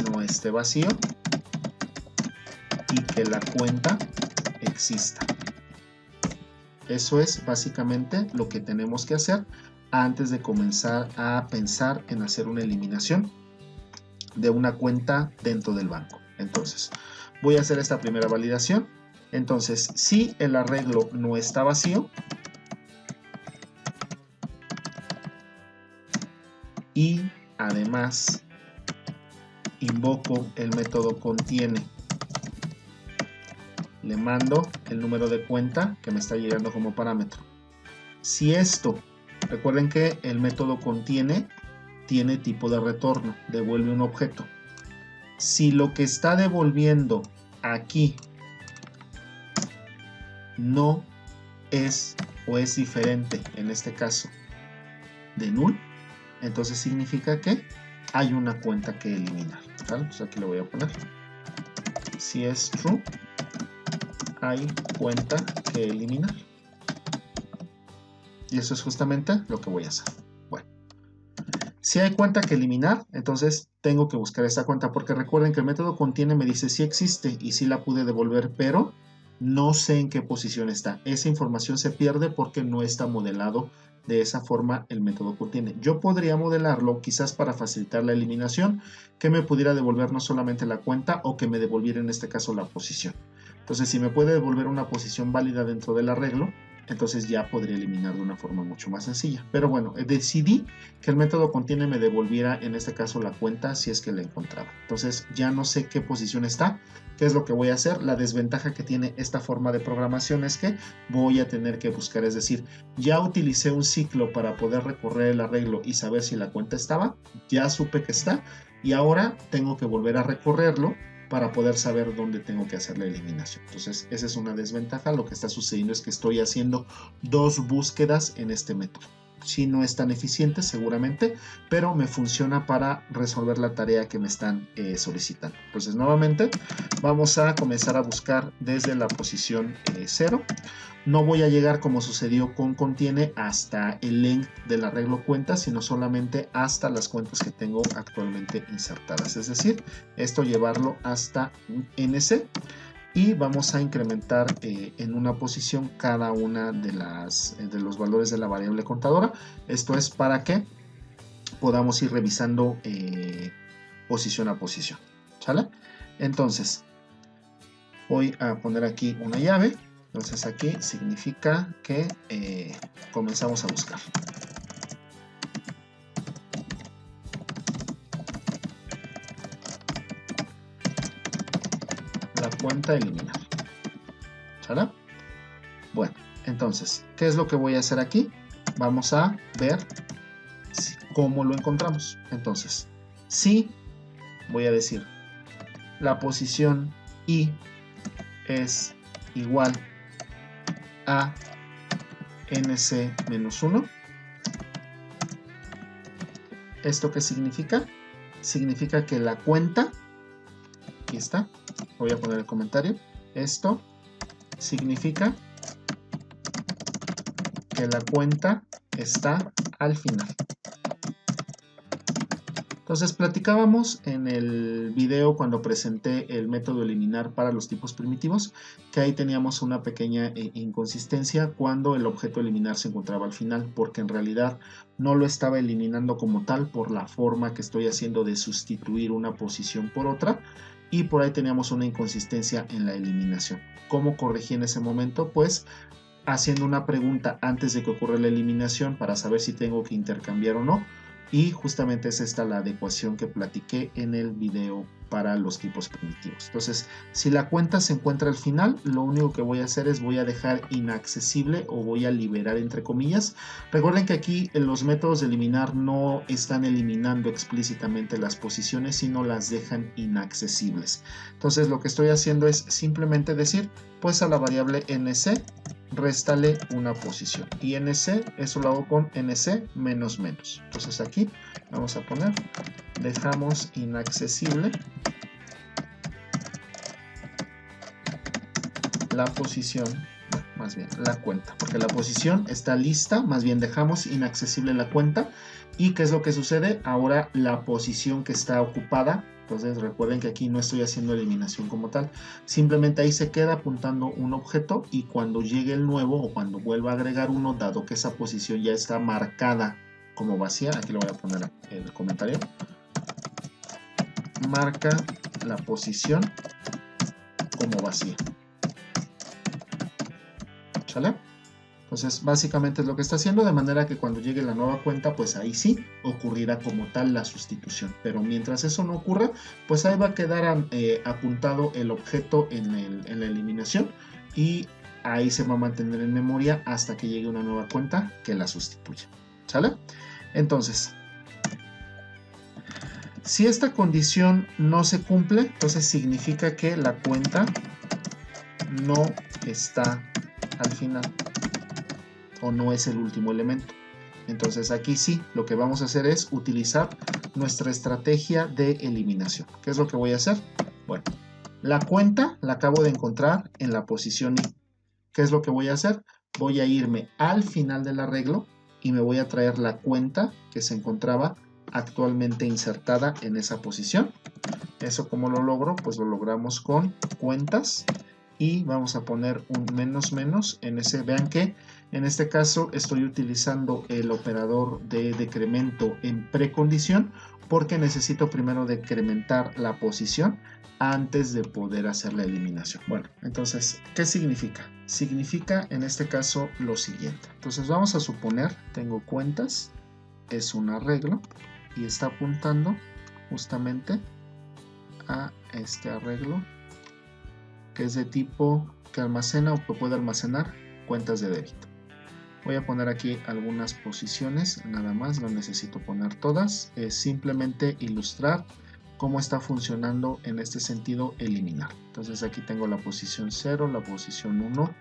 S1: no esté vacío y que la cuenta exista. Eso es básicamente lo que tenemos que hacer antes de comenzar a pensar en hacer una eliminación de una cuenta dentro del banco. Entonces, voy a hacer esta primera validación. Entonces, si el arreglo no está vacío y además invoco el método contiene, le mando el número de cuenta que me está llegando como parámetro. Si esto, recuerden que el método contiene tiene tipo de retorno, devuelve un objeto. Si lo que está devolviendo aquí no es o es diferente, en este caso, de null, entonces significa que hay una cuenta que eliminar. ¿Vale? Pues aquí lo voy a poner. Si es true, hay cuenta que eliminar. Y eso es justamente lo que voy a hacer. Bueno, si hay cuenta que eliminar, entonces tengo que buscar esta cuenta, porque recuerden que el método contiene me dice si existe y si la pude devolver, pero no sé en qué posición está. Esa información se pierde porque no está modelado de esa forma el método contiene. Yo podría modelarlo quizás para facilitar la eliminación, que me pudiera devolver no solamente la cuenta o que me devolviera en este caso la posición. Entonces, si me puede devolver una posición válida dentro del arreglo, entonces ya podría eliminar de una forma mucho más sencilla. Pero bueno, decidí que el método contiene me devolviera en este caso la cuenta si es que la encontraba. Entonces ya no sé qué posición está, qué es lo que voy a hacer. La desventaja que tiene esta forma de programación es que voy a tener que buscar, es decir, ya utilicé un ciclo para poder recorrer el arreglo y saber si la cuenta estaba, ya supe que está y ahora tengo que volver a recorrerlo para poder saber dónde tengo que hacer la eliminación. Entonces esa es una desventaja. Lo que está sucediendo es que estoy haciendo dos búsquedas en este método. Sí, no es tan eficiente seguramente, pero me funciona para resolver la tarea que me están solicitando. Entonces nuevamente vamos a comenzar a buscar desde la posición 0. No voy a llegar como sucedió con contiene hasta el length del arreglo cuentas, sino solamente hasta las cuentas que tengo actualmente insertadas. Es decir, esto llevarlo hasta NC y vamos a incrementar en una posición cada una de los valores de la variable contadora. Esto es para que podamos ir revisando posición a posición. ¿Sale? Entonces, voy a poner aquí una llave. Entonces aquí significa que comenzamos a buscar. La cuenta eliminar. ¿Sale? Bueno, entonces, ¿qué es lo que voy a hacer aquí? Vamos a ver cómo lo encontramos. Entonces, si voy a decir la posición I es igual a NC-1. ¿Esto qué significa? Significa que la cuenta, aquí está, voy a poner el comentario, esto significa que la cuenta está al final. Entonces platicábamos en el video cuando presenté el método eliminar para los tipos primitivos que ahí teníamos una pequeña inconsistencia cuando el objeto eliminar se encontraba al final, porque en realidad no lo estaba eliminando como tal por la forma que estoy haciendo de sustituir una posición por otra, y por ahí teníamos una inconsistencia en la eliminación. ¿Cómo corregí en ese momento? Pues haciendo una pregunta antes de que ocurra la eliminación para saber si tengo que intercambiar o no. Y justamente es esta la adecuación que platiqué en el video para los tipos primitivos. Entonces, si la cuenta se encuentra al final, lo único que voy a hacer es voy a dejar inaccesible o voy a liberar entre comillas. Recuerden que aquí en los métodos de eliminar no están eliminando explícitamente las posiciones, sino las dejan inaccesibles. Entonces, lo que estoy haciendo es simplemente decir, pues a la variable NC, réstale una posición, y NC, eso lo hago con NC menos menos. Entonces aquí vamos a poner, dejamos inaccesible la posición, más bien la cuenta, porque la posición está lista, más bien dejamos inaccesible la cuenta. ¿Y qué es lo que sucede? Ahora la posición que está ocupada, entonces recuerden que aquí no estoy haciendo eliminación como tal, simplemente ahí se queda apuntando un objeto, y cuando llegue el nuevo o cuando vuelva a agregar uno, dado que esa posición ya está marcada como vacía, aquí lo voy a poner el comentario, marca la posición como vacía. ¿Sale? Entonces básicamente es lo que está haciendo, de manera que cuando llegue la nueva cuenta, pues ahí sí ocurrirá como tal la sustitución. Pero mientras eso no ocurra, pues ahí va a quedar apuntado el objeto en la eliminación, y ahí se va a mantener en memoria hasta que llegue una nueva cuenta que la sustituya. ¿Sale? Entonces, si esta condición no se cumple, entonces significa que la cuenta no está al final, o no es el último elemento. Entonces aquí sí, lo que vamos a hacer es utilizar nuestra estrategia de eliminación. ¿Qué es lo que voy a hacer? Bueno, la cuenta la acabo de encontrar en la posición I. ¿Qué es lo que voy a hacer? Voy a irme al final del arreglo y me voy a traer la cuenta que se encontraba actualmente insertada en esa posición. ¿Eso cómo lo logro? Pues lo logramos con cuentas y vamos a poner un menos menos en ese. Vean que en este caso estoy utilizando el operador de decremento en precondición porque necesito primero decrementar la posición antes de poder hacer la eliminación. Bueno, entonces, ¿qué significa? Significa en este caso lo siguiente. Entonces vamos a suponer, tengo cuentas, es un arreglo y está apuntando justamente a este arreglo que es de tipo que almacena o que puede almacenar cuentas de débito. Voy a poner aquí algunas posiciones, nada más, no necesito poner todas, es simplemente ilustrar cómo está funcionando en este sentido eliminar. Entonces aquí tengo la posición 0, la posición 1,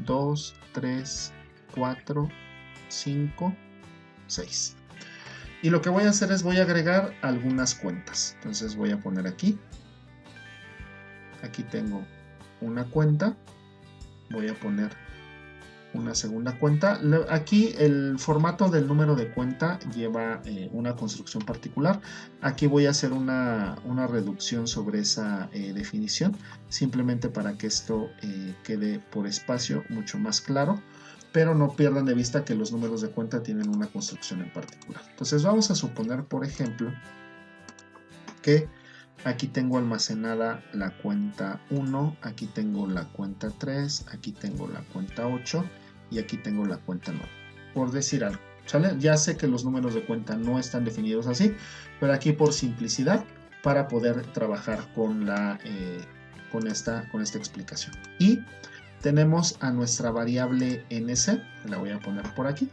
S1: 2, 3, 4, 5, 6. Y lo que voy a hacer es voy a agregar algunas cuentas. Entonces voy a poner aquí tengo una cuenta, voy a poner una segunda cuenta. Aquí el formato del número de cuenta lleva una construcción particular. Aquí voy a hacer una reducción sobre esa definición, simplemente para que esto quede por espacio mucho más claro, pero no pierdan de vista que los números de cuenta tienen una construcción en particular. Entonces vamos a suponer, por ejemplo, que aquí tengo almacenada la cuenta 1, aquí tengo la cuenta 3, aquí tengo la cuenta 8 y aquí tengo la cuenta 9, por decir algo, ¿sale? Ya sé que los números de cuenta no están definidos así, pero aquí por simplicidad, para poder trabajar con esta explicación. Y tenemos a nuestra variable NC, la voy a poner por aquí.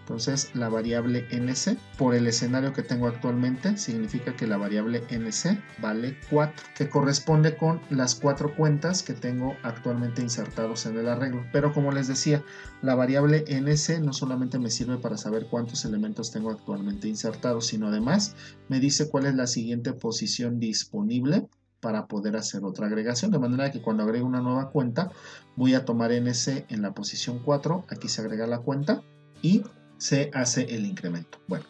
S1: Entonces la variable NC, por el escenario que tengo actualmente, significa que la variable NC vale 4, que corresponde con las 4 cuentas que tengo actualmente insertados en el arreglo. Pero como les decía, la variable NC no solamente me sirve para saber cuántos elementos tengo actualmente insertados, sino además me dice cuál es la siguiente posición disponible para poder hacer otra agregación, de manera que cuando agregue una nueva cuenta voy a tomar NC en la posición 4, aquí se agrega la cuenta y se hace el incremento. Bueno,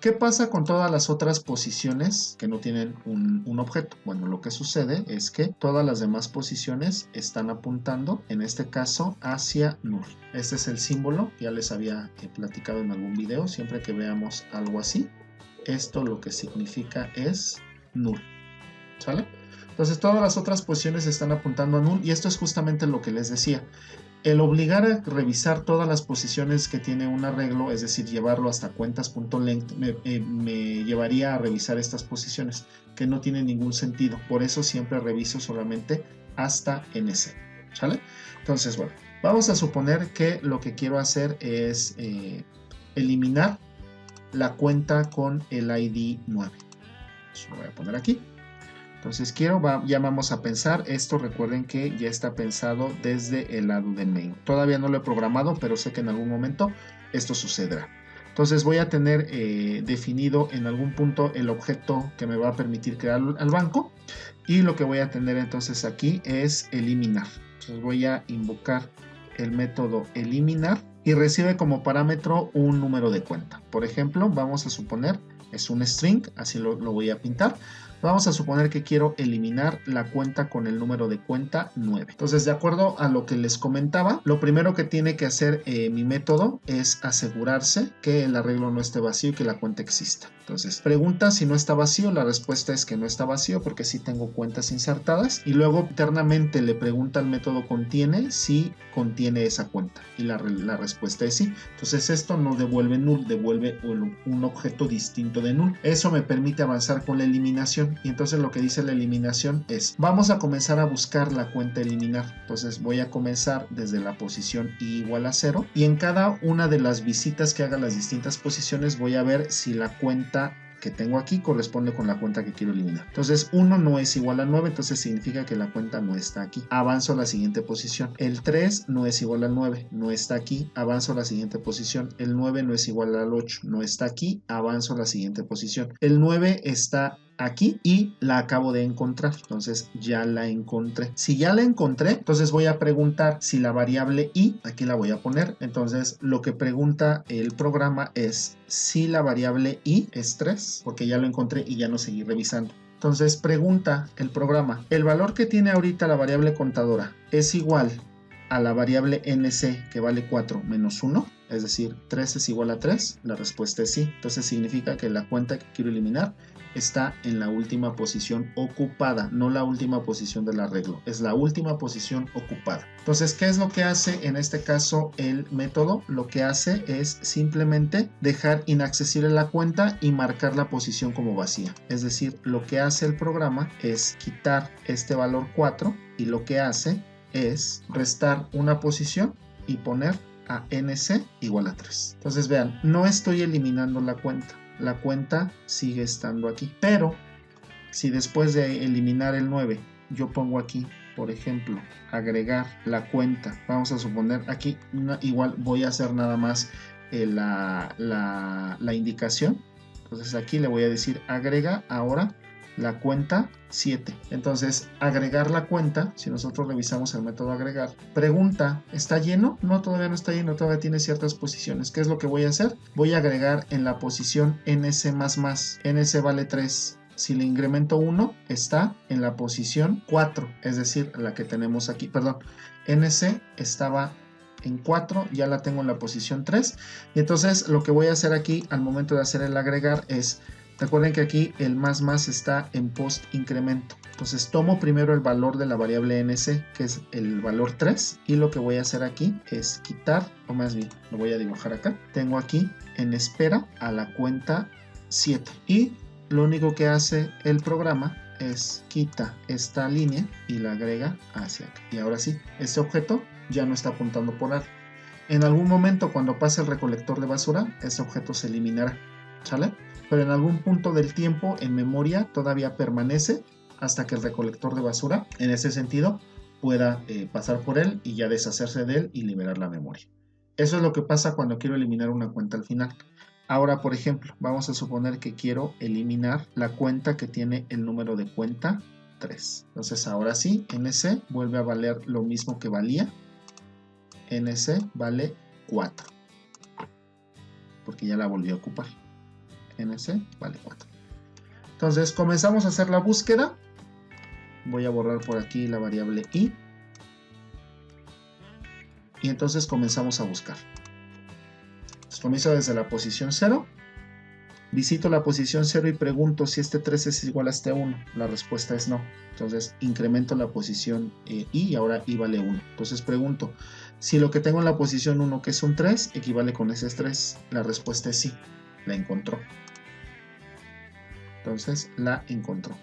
S1: ¿qué pasa con todas las otras posiciones que no tienen un objeto? Bueno, lo que sucede es que todas las demás posiciones están apuntando, en este caso, hacia null. Este es el símbolo, ya les había platicado en algún video. Siempre que veamos algo así, esto lo que significa es null, ¿sale? Entonces todas las otras posiciones están apuntando a null y esto es justamente lo que les decía. El obligar a revisar todas las posiciones que tiene un arreglo, es decir, llevarlo hasta cuentas.length, me llevaría a revisar estas posiciones, que no tienen ningún sentido. Por eso siempre reviso solamente hasta NC, ¿sale? Entonces, bueno, vamos a suponer que lo que quiero hacer es eliminar la cuenta con el ID 9. Lo voy a poner aquí. Entonces ya vamos a pensar, esto recuerden que ya está pensado desde el lado de main. Todavía no lo he programado, pero sé que en algún momento esto sucederá. Entonces voy a tener definido en algún punto el objeto que me va a permitir crear al banco. Y lo que voy a tener entonces aquí es eliminar. Entonces voy a invocar el método eliminar y recibe como parámetro un número de cuenta. Por ejemplo, vamos a suponer, es un string, así lo voy a pintar. Vamos a suponer que quiero eliminar la cuenta con el número de cuenta 9. Entonces, de acuerdo a lo que les comentaba, lo primero que tiene que hacer mi método es asegurarse que el arreglo no esté vacío y que la cuenta exista. Entonces, pregunta si no está vacío. La respuesta es que no está vacío porque sí tengo cuentas insertadas. Y luego internamente le pregunta al método contiene si contiene esa cuenta. Y la respuesta es sí. Entonces, esto no devuelve null, devuelve un objeto distinto de null. Eso me permite avanzar con la eliminación. Y entonces lo que dice la eliminación es, vamos a comenzar a buscar la cuenta eliminar. Entonces voy a comenzar desde la posición i igual a 0 y en cada una de las visitas que haga las distintas posiciones voy a ver si la cuenta que tengo aquí corresponde con la cuenta que quiero eliminar. Entonces 1 no es igual a 9, entonces significa que la cuenta no está aquí. Avanzo a la siguiente posición. El 3 no es igual al 9, no está aquí. Avanzo a la siguiente posición. El 9 no es igual al 8, no está aquí. Avanzo a la siguiente posición. El 9 está aquí y la acabo de encontrar, entonces ya la encontré. Si ya la encontré, entonces voy a preguntar si la variable i, aquí la voy a poner. Entonces lo que pregunta el programa es si la variable i es 3, porque ya lo encontré y ya no seguí revisando. Entonces pregunta el programa, ¿el valor que tiene ahorita la variable contadora es igual a la variable NC que vale 4 menos 1? Es decir, 3 es igual a 3. La respuesta es sí. Entonces significa que la cuenta que quiero eliminar está en la última posición ocupada, no la última posición del arreglo, es la última posición ocupada. Entonces, ¿qué es lo que hace en este caso el método? Lo que hace es simplemente dejar inaccesible la cuenta y marcar la posición como vacía. Es decir, lo que hace el programa es quitar este valor 4 y lo que hace es restar una posición y poner a NC igual a 3. Entonces vean, no estoy eliminando la cuenta. La cuenta sigue estando aquí, pero si después de eliminar el 9 yo pongo aquí, por ejemplo, agregar la cuenta, vamos a suponer aquí igual voy a hacer nada más la indicación. Entonces aquí le voy a decir agrega ahora la cuenta 7. Entonces agregar la cuenta, si nosotros revisamos el método agregar, pregunta, ¿está lleno? No, todavía no está lleno, todavía tiene ciertas posiciones. ¿Qué es lo que voy a hacer? Voy a agregar en la posición NC++. NC vale 3. Si le incremento 1, está en la posición 4, es decir, la que tenemos aquí, perdón, NC estaba en 4, ya la tengo en la posición 3. Y entonces lo que voy a hacer aquí al momento de hacer el agregar es, recuerden que aquí el más está en post incremento. Entonces tomo primero el valor de la variable NC, que es el valor 3, y lo que voy a hacer aquí es quitar, o más bien, lo voy a dibujar acá. Tengo aquí en espera a la cuenta 7 y lo único que hace el programa es quita esta línea y la agrega hacia acá. Y ahora sí, este objeto ya no está apuntando por A. En algún momento cuando pase el recolector de basura, este objeto se eliminará, ¿sale? Pero en algún punto del tiempo en memoria todavía permanece hasta que el recolector de basura, en ese sentido, pueda pasar por él y ya deshacerse de él y liberar la memoria. Eso es lo que pasa cuando quiero eliminar una cuenta al final. Ahora, por ejemplo, vamos a suponer que quiero eliminar la cuenta que tiene el número de cuenta 3. Entonces ahora sí, NC vuelve a valer lo mismo que valía. NC vale 4. Porque ya la volvió a ocupar. NC vale 4. Entonces comenzamos a hacer la búsqueda. Voy a borrar por aquí la variable i. Y entonces comenzamos a buscar. Comienzo desde la posición 0. Visito la posición 0 y pregunto si este 3 es igual a este 1. La respuesta es no. Entonces incremento la posición i y ahora i vale 1. Entonces pregunto si lo que tengo en la posición 1, que es un 3, equivale con ese 3. La respuesta es sí. La encontró. Entonces la encontró.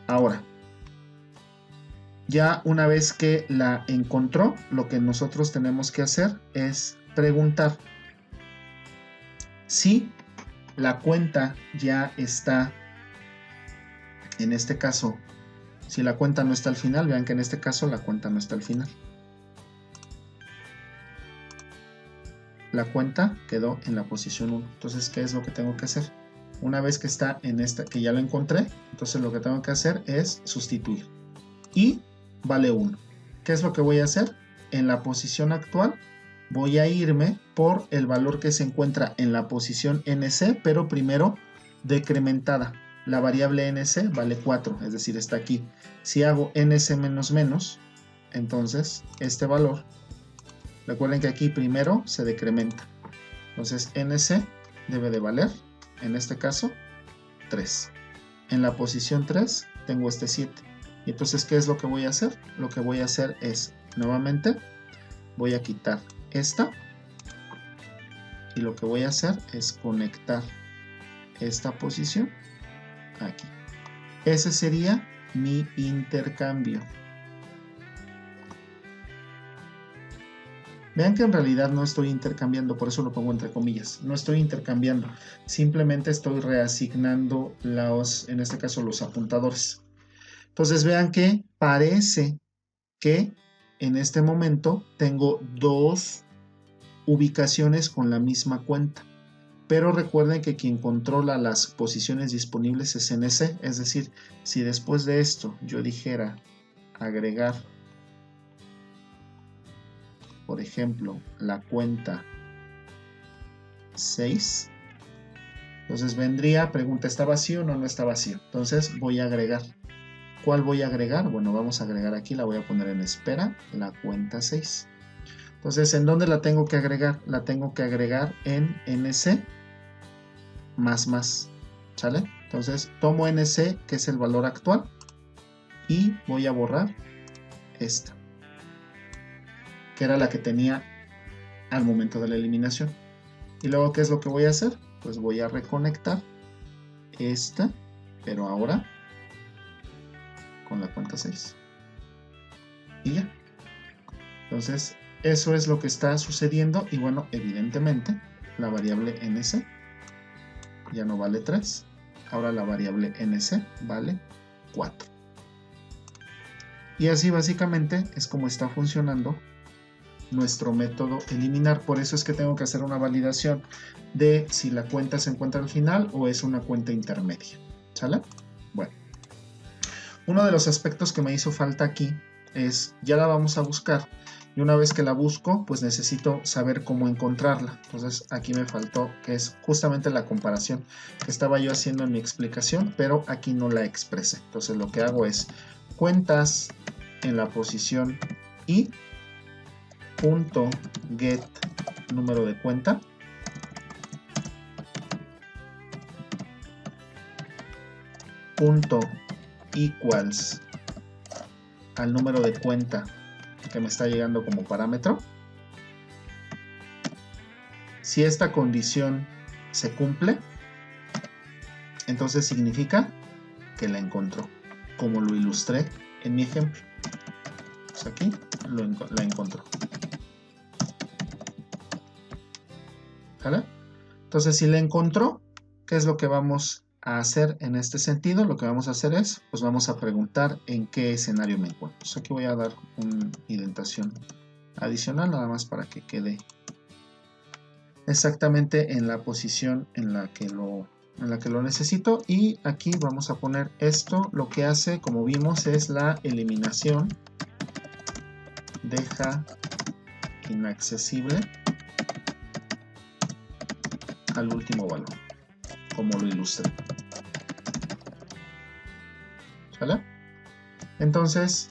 S1: Ahora, ya una vez que la encontró, lo que nosotros tenemos que hacer es preguntar si la cuenta ya está, en este caso, si la cuenta no está al final, vean que en este caso la cuenta no está al final. La cuenta quedó en la posición 1. Entonces, ¿qué es lo que tengo que hacer? Una vez que está en esta, que ya lo encontré, entonces lo que tengo que hacer es sustituir. Y vale 1. ¿Qué es lo que voy a hacer? En la posición actual voy a irme por el valor que se encuentra en la posición NC, pero primero decrementada. La variable NC vale 4, es decir, está aquí. Si hago NC menos menos, entonces este valor, recuerden que aquí primero se decrementa. Entonces NC debe de valer, en este caso, 3. En la posición 3 tengo este 7. Y entonces, ¿qué es lo que voy a hacer? Lo que voy a hacer es, nuevamente, voy a quitar esta. Y lo que voy a hacer es conectar esta posición aquí. Ese sería mi intercambio. Vean que en realidad no estoy intercambiando, por eso lo pongo entre comillas. No estoy intercambiando, simplemente estoy reasignando en este caso, los apuntadores. Entonces vean que parece que en este momento tengo dos ubicaciones con la misma cuenta. Pero recuerden que quien controla las posiciones disponibles es NC. Es decir, si después de esto yo dijera agregar, por ejemplo, la cuenta 6, Entonces vendría, pregunta, ¿está vacío? No, no está vacío. Entonces voy a agregar. ¿Cuál voy a agregar? Bueno, vamos a agregar aquí, la voy a poner en espera, la cuenta 6. Entonces, ¿en dónde la tengo que agregar? La tengo que agregar en NC más, ¿sale? Entonces tomo NC, que es el valor actual, y voy a borrar esta, que era la que tenía al momento de la eliminación. Y luego, ¿qué es lo que voy a hacer? Pues voy a reconectar esta, pero ahora con la cuenta 6. Y ya. Entonces, eso es lo que está sucediendo. Y bueno, evidentemente, la variable NC ya no vale 3. Ahora la variable NC vale 4. Y así básicamente es como está funcionando nuestro método eliminar. Por eso es que tengo que hacer una validación de si la cuenta se encuentra al final o es una cuenta intermedia. ¿Sale? Bueno. Uno de los aspectos que me hizo falta aquí es, ya la vamos a buscar, y una vez que la busco, pues necesito saber cómo encontrarla. Entonces aquí me faltó, que es justamente la comparación que estaba yo haciendo en mi explicación, pero aquí no la expresé. Entonces lo que hago es cuentas en la posición i, punto get número de cuenta, punto equals al número de cuenta que me está llegando como parámetro. Si esta condición se cumple, entonces significa que la encontró, como lo ilustré en mi ejemplo. Pues aquí la encontró. ¿Vale? Entonces, si la encontró, ¿qué es lo que vamos a hacer en este sentido? Lo que vamos a hacer es, pues vamos a preguntar en qué escenario me encuentro. Pues aquí voy a dar una indentación adicional, nada más para que quede exactamente en la posición en la que lo necesito. Y aquí vamos a poner esto. Lo que hace, como vimos, es la eliminación. Deja inaccesible al último valor, como lo ilustré. ¿Vale? Entonces,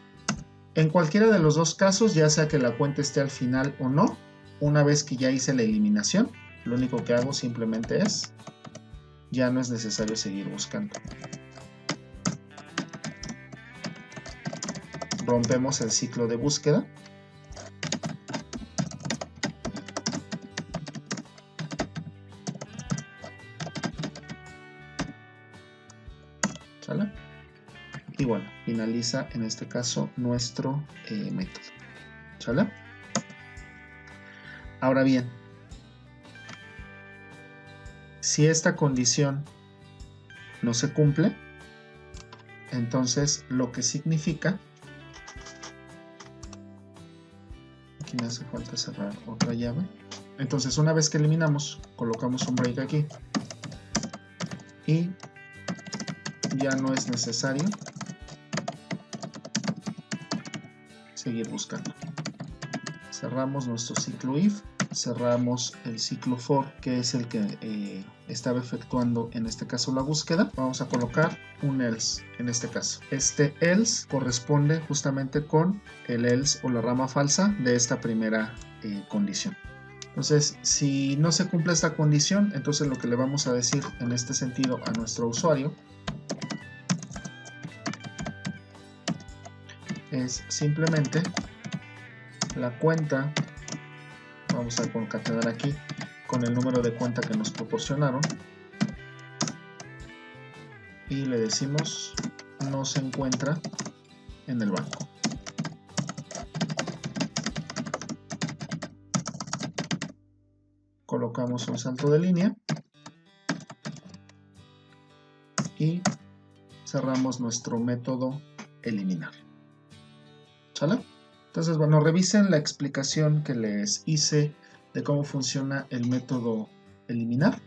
S1: en cualquiera de los dos casos, ya sea que la cuenta esté al final o no, una vez que ya hice la eliminación, lo único que hago simplemente es, ya no es necesario seguir buscando. Rompemos el ciclo de búsqueda. ¿Sale? Y bueno, finaliza en este caso nuestro método. ¿Sale? Ahora bien, si esta condición no se cumple, entonces lo que significa, aquí me hace falta cerrar otra llave. Entonces, una vez que eliminamos, colocamos un break aquí y ya no es necesario seguir buscando. Cerramos nuestro ciclo if, cerramos el ciclo for, que es el que estaba efectuando en este caso la búsqueda. Vamos a colocar un else en este caso. Este else corresponde justamente con el else o la rama falsa de esta primera condición. Entonces, si no se cumple esta condición, entonces lo que le vamos a decir en este sentido a nuestro usuario es simplemente la cuenta, vamos a concatenar aquí con el número de cuenta que nos proporcionaron y le decimos no se encuentra en el banco. Colocamos un salto de línea y cerramos nuestro método eliminar. ¿Sale? Entonces, bueno, revisen la explicación que les hice de cómo funciona el método eliminar.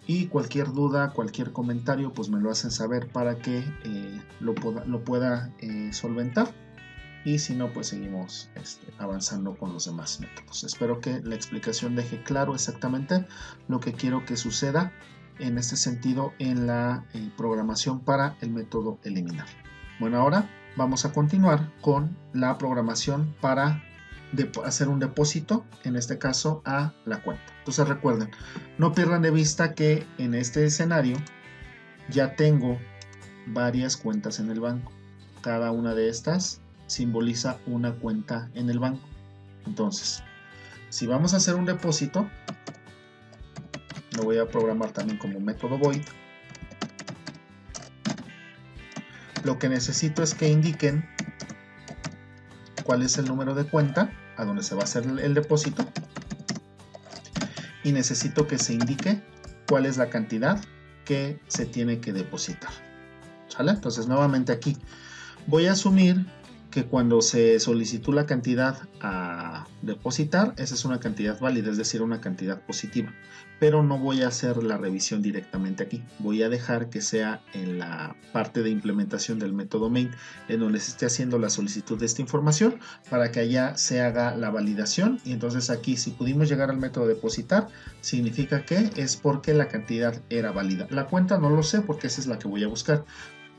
S1: Y cualquier duda, cualquier comentario, pues me lo hacen saber para que lo pueda solventar. Y si no, pues seguimos avanzando con los demás métodos. Espero que la explicación deje claro exactamente lo que quiero que suceda en este sentido en la programación para el método eliminar. Bueno, ahora vamos a continuar con la programación para hacer un depósito, en este caso a la cuenta. Entonces recuerden, no pierdan de vista que en este escenario ya tengo varias cuentas en el banco. Cada una de estas simboliza una cuenta en el banco. Entonces, si vamos a hacer un depósito, lo voy a programar también como método void. Lo que necesito es que indiquen cuál es el número de cuenta a donde se va a hacer el depósito, y necesito que se indique cuál es la cantidad que se tiene que depositar. ¿Sale? Entonces nuevamente aquí voy a asumir que cuando se solicitó la cantidad a depositar, esa es una cantidad válida, es decir, una cantidad positiva, pero no voy a hacer la revisión directamente aquí. Voy a dejar que sea en la parte de implementación del método main, en donde se esté haciendo la solicitud de esta información, para que allá se haga la validación. Y entonces aquí, si pudimos llegar al método depositar, significa que es porque la cantidad era válida. La cuenta no lo sé, porque esa es la que voy a buscar.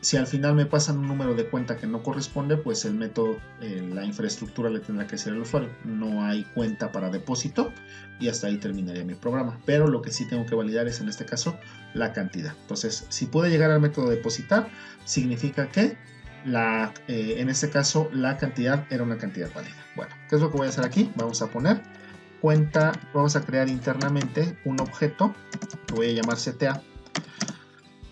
S1: Si al final me pasan un número de cuenta que no corresponde, pues el método, la infraestructura le tendrá que decir al usuario: no hay cuenta para depósito, y hasta ahí terminaría mi programa. Pero lo que sí tengo que validar es, en este caso, la cantidad. Entonces, si pude llegar al método depositar, significa que en este caso la cantidad era una cantidad válida. Bueno, ¿qué es lo que voy a hacer aquí? Vamos a poner cuenta, vamos a crear internamente un objeto que voy a llamar CTA.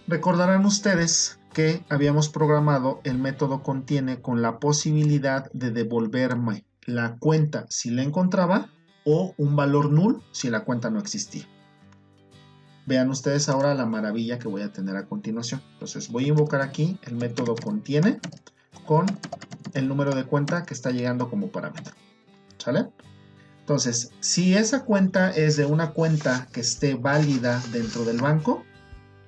S1: Recordarán ustedes que habíamos programado el método contiene con la posibilidad de devolverme la cuenta si la encontraba, o un valor null si la cuenta no existía. Vean ustedes ahora la maravilla que voy a tener a continuación. Entonces voy a invocar aquí el método contiene con el número de cuenta que está llegando como parámetro. ¿Sale? Entonces, si esa cuenta es de una cuenta que esté válida dentro del banco,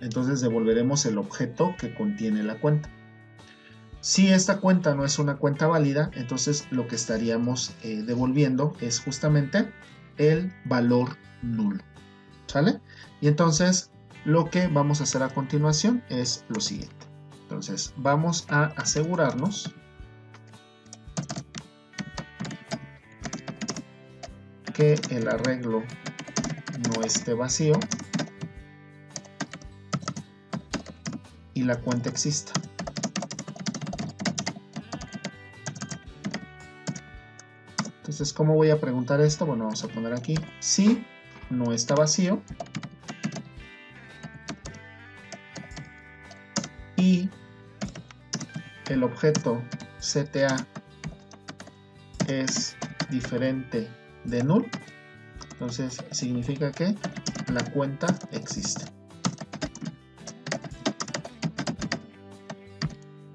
S1: entonces devolveremos el objeto que contiene la cuenta. Si esta cuenta no es una cuenta válida, entonces lo que estaríamos devolviendo es justamente el valor nulo. ¿Sale? Y entonces lo que vamos a hacer a continuación es lo siguiente. Entonces vamos a asegurarnos que el arreglo no esté vacío y la cuenta exista. Entonces, ¿cómo voy a preguntar esto? Bueno, vamos a poner aquí si no está vacío y el objeto CTA es diferente de null, entonces significa que la cuenta existe.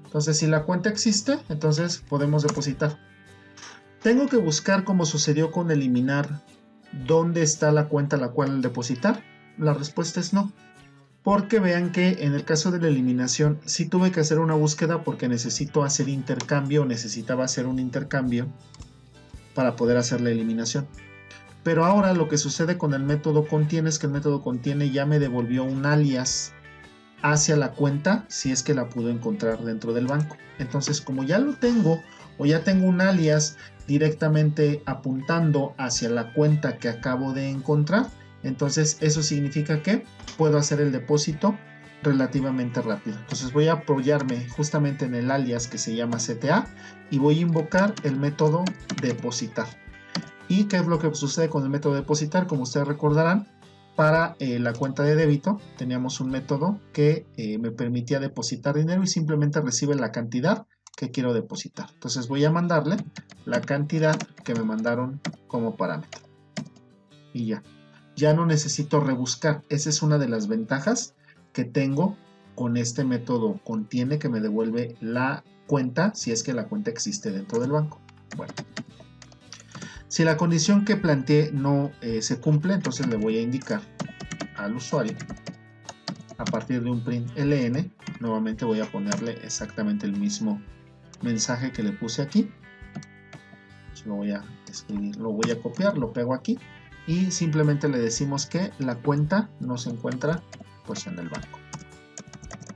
S1: Entonces, si la cuenta existe, entonces podemos depositar. ¿Tengo que buscar, como sucedió con eliminar, dónde está la cuenta a la cual depositar? La respuesta es no. Porque vean que en el caso de la eliminación sí tuve que hacer una búsqueda, porque necesitaba hacer un intercambio para poder hacer la eliminación. Pero ahora lo que sucede con el método contiene es que el método contiene ya me devolvió un alias hacia la cuenta, si es que la pudo encontrar dentro del banco. Entonces, como ya lo tengo, o ya tengo un alias directamente apuntando hacia la cuenta que acabo de encontrar, entonces eso significa que puedo hacer el depósito relativamente rápido. Entonces voy a apoyarme justamente en el alias que se llama CTA y voy a invocar el método depositar. ¿Y qué es lo que sucede con el método depositar? Como ustedes recordarán, para la cuenta de débito teníamos un método que me permitía depositar dinero y simplemente recibe la cantidad que quiero depositar. Entonces voy a mandarle la cantidad que me mandaron como parámetro. Y ya no necesito rebuscar. Esa es una de las ventajas que tengo con este método contiene, que me devuelve la cuenta si es que la cuenta existe dentro del banco. Bueno, si la condición que planteé no se cumple, entonces le voy a indicar al usuario a partir de un print ln. Nuevamente voy a ponerle exactamente el mismo mensaje que le puse aquí. Lo voy a escribir, lo voy a copiar, lo pego aquí y simplemente le decimos que la cuenta no se encuentra pues en el banco.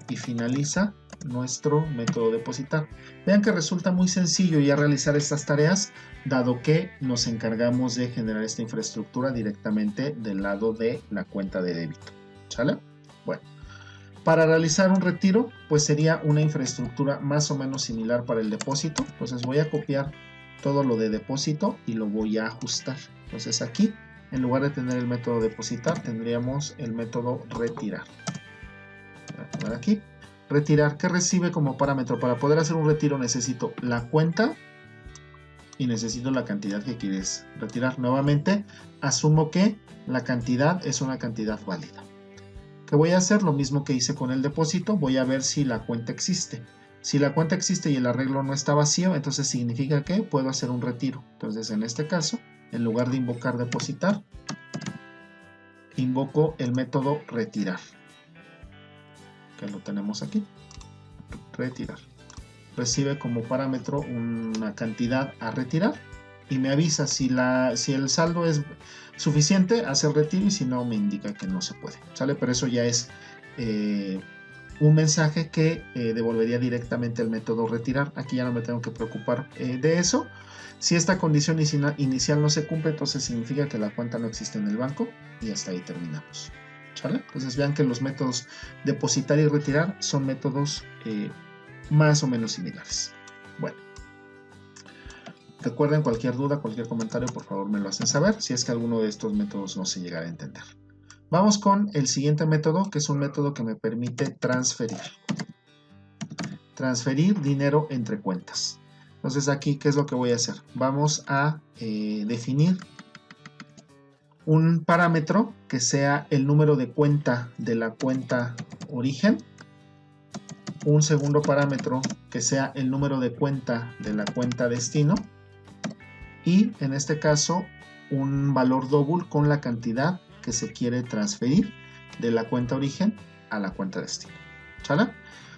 S1: Y finaliza nuestro método depositar. Vean que resulta muy sencillo ya realizar estas tareas, dado que nos encargamos de generar esta infraestructura directamente del lado de la cuenta de débito. ¿Sale? Bueno, para realizar un retiro, pues sería una infraestructura más o menos similar para el depósito. Entonces voy a copiar todo lo de depósito y lo voy a ajustar. Entonces aquí, en lugar de tener el método depositar, tendríamos el método retirar. Voy a poner aquí. Retirar, ¿qué recibe como parámetro? Para poder hacer un retiro necesito la cuenta y necesito la cantidad que quieres retirar. Nuevamente, asumo que la cantidad es una cantidad válida. ¿Qué voy a hacer? Lo mismo que hice con el depósito, voy a ver si la cuenta existe. Si la cuenta existe y el arreglo no está vacío, entonces significa que puedo hacer un retiro. Entonces, en este caso, en lugar de invocar depositar, invoco el método retirar, que lo tenemos aquí. Retirar. Recibe como parámetro una cantidad a retirar y me avisa si el saldo es suficiente, hace el retiro, y si no, me indica que no se puede. ¿Sale? Pero eso ya es un mensaje que devolvería directamente el método retirar. Aquí ya no me tengo que preocupar de eso. Si esta condición inicial no se cumple, entonces significa que la cuenta no existe en el banco y hasta ahí terminamos. ¿Sale? Entonces vean que los métodos depositar y retirar son métodos más o menos similares. Bueno, recuerden, cualquier duda, cualquier comentario, por favor me lo hacen saber si es que alguno de estos métodos no se llegara a entender. Vamos con el siguiente método, que es un método que me permite transferir. Transferir dinero entre cuentas. Entonces aquí, ¿qué es lo que voy a hacer? Vamos a definir un parámetro que sea el número de cuenta de la cuenta origen, un segundo parámetro que sea el número de cuenta de la cuenta destino, y en este caso un valor double con la cantidad que se quiere transferir de la cuenta origen a la cuenta destino. ¿Sale?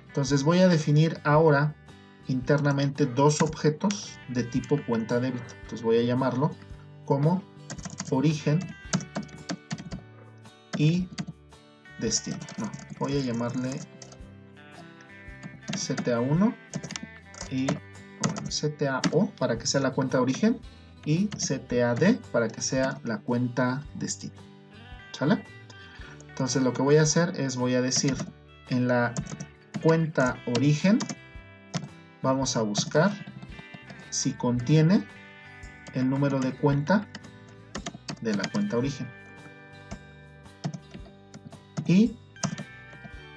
S1: Entonces voy a definir ahora internamente dos objetos de tipo cuenta débito. Entonces voy a llamarlo como origen y destino. No, voy a llamarle CTA1 y CTAO para que sea la cuenta de origen y CTAD para que sea la cuenta destino. ¿Sale? Entonces lo que voy a hacer es, voy a decir, en la cuenta origen vamos a buscar si contiene el número de cuenta de la cuenta origen, y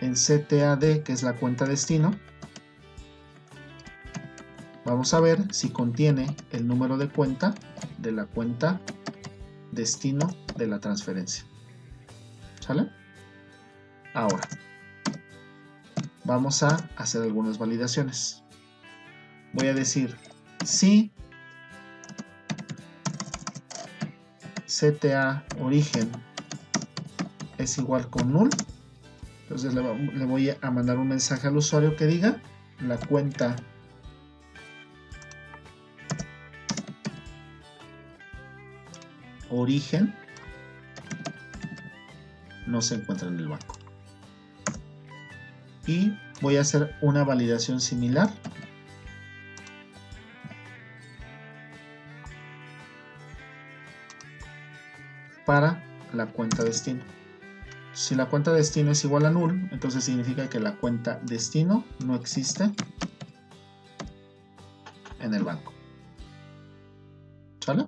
S1: en CTAD, que es la cuenta destino, vamos a ver si contiene el número de cuenta de la cuenta destino de la transferencia. ¿Sale? Ahora vamos a hacer algunas validaciones. Voy a decir si CTA origen es igual con null, entonces le voy a mandar un mensaje al usuario que diga la cuenta origen no se encuentra en el banco. Y voy a hacer una validación similar para la cuenta destino. Si la cuenta destino es igual a null, entonces significa que la cuenta destino no existe en el banco. ¿Sale?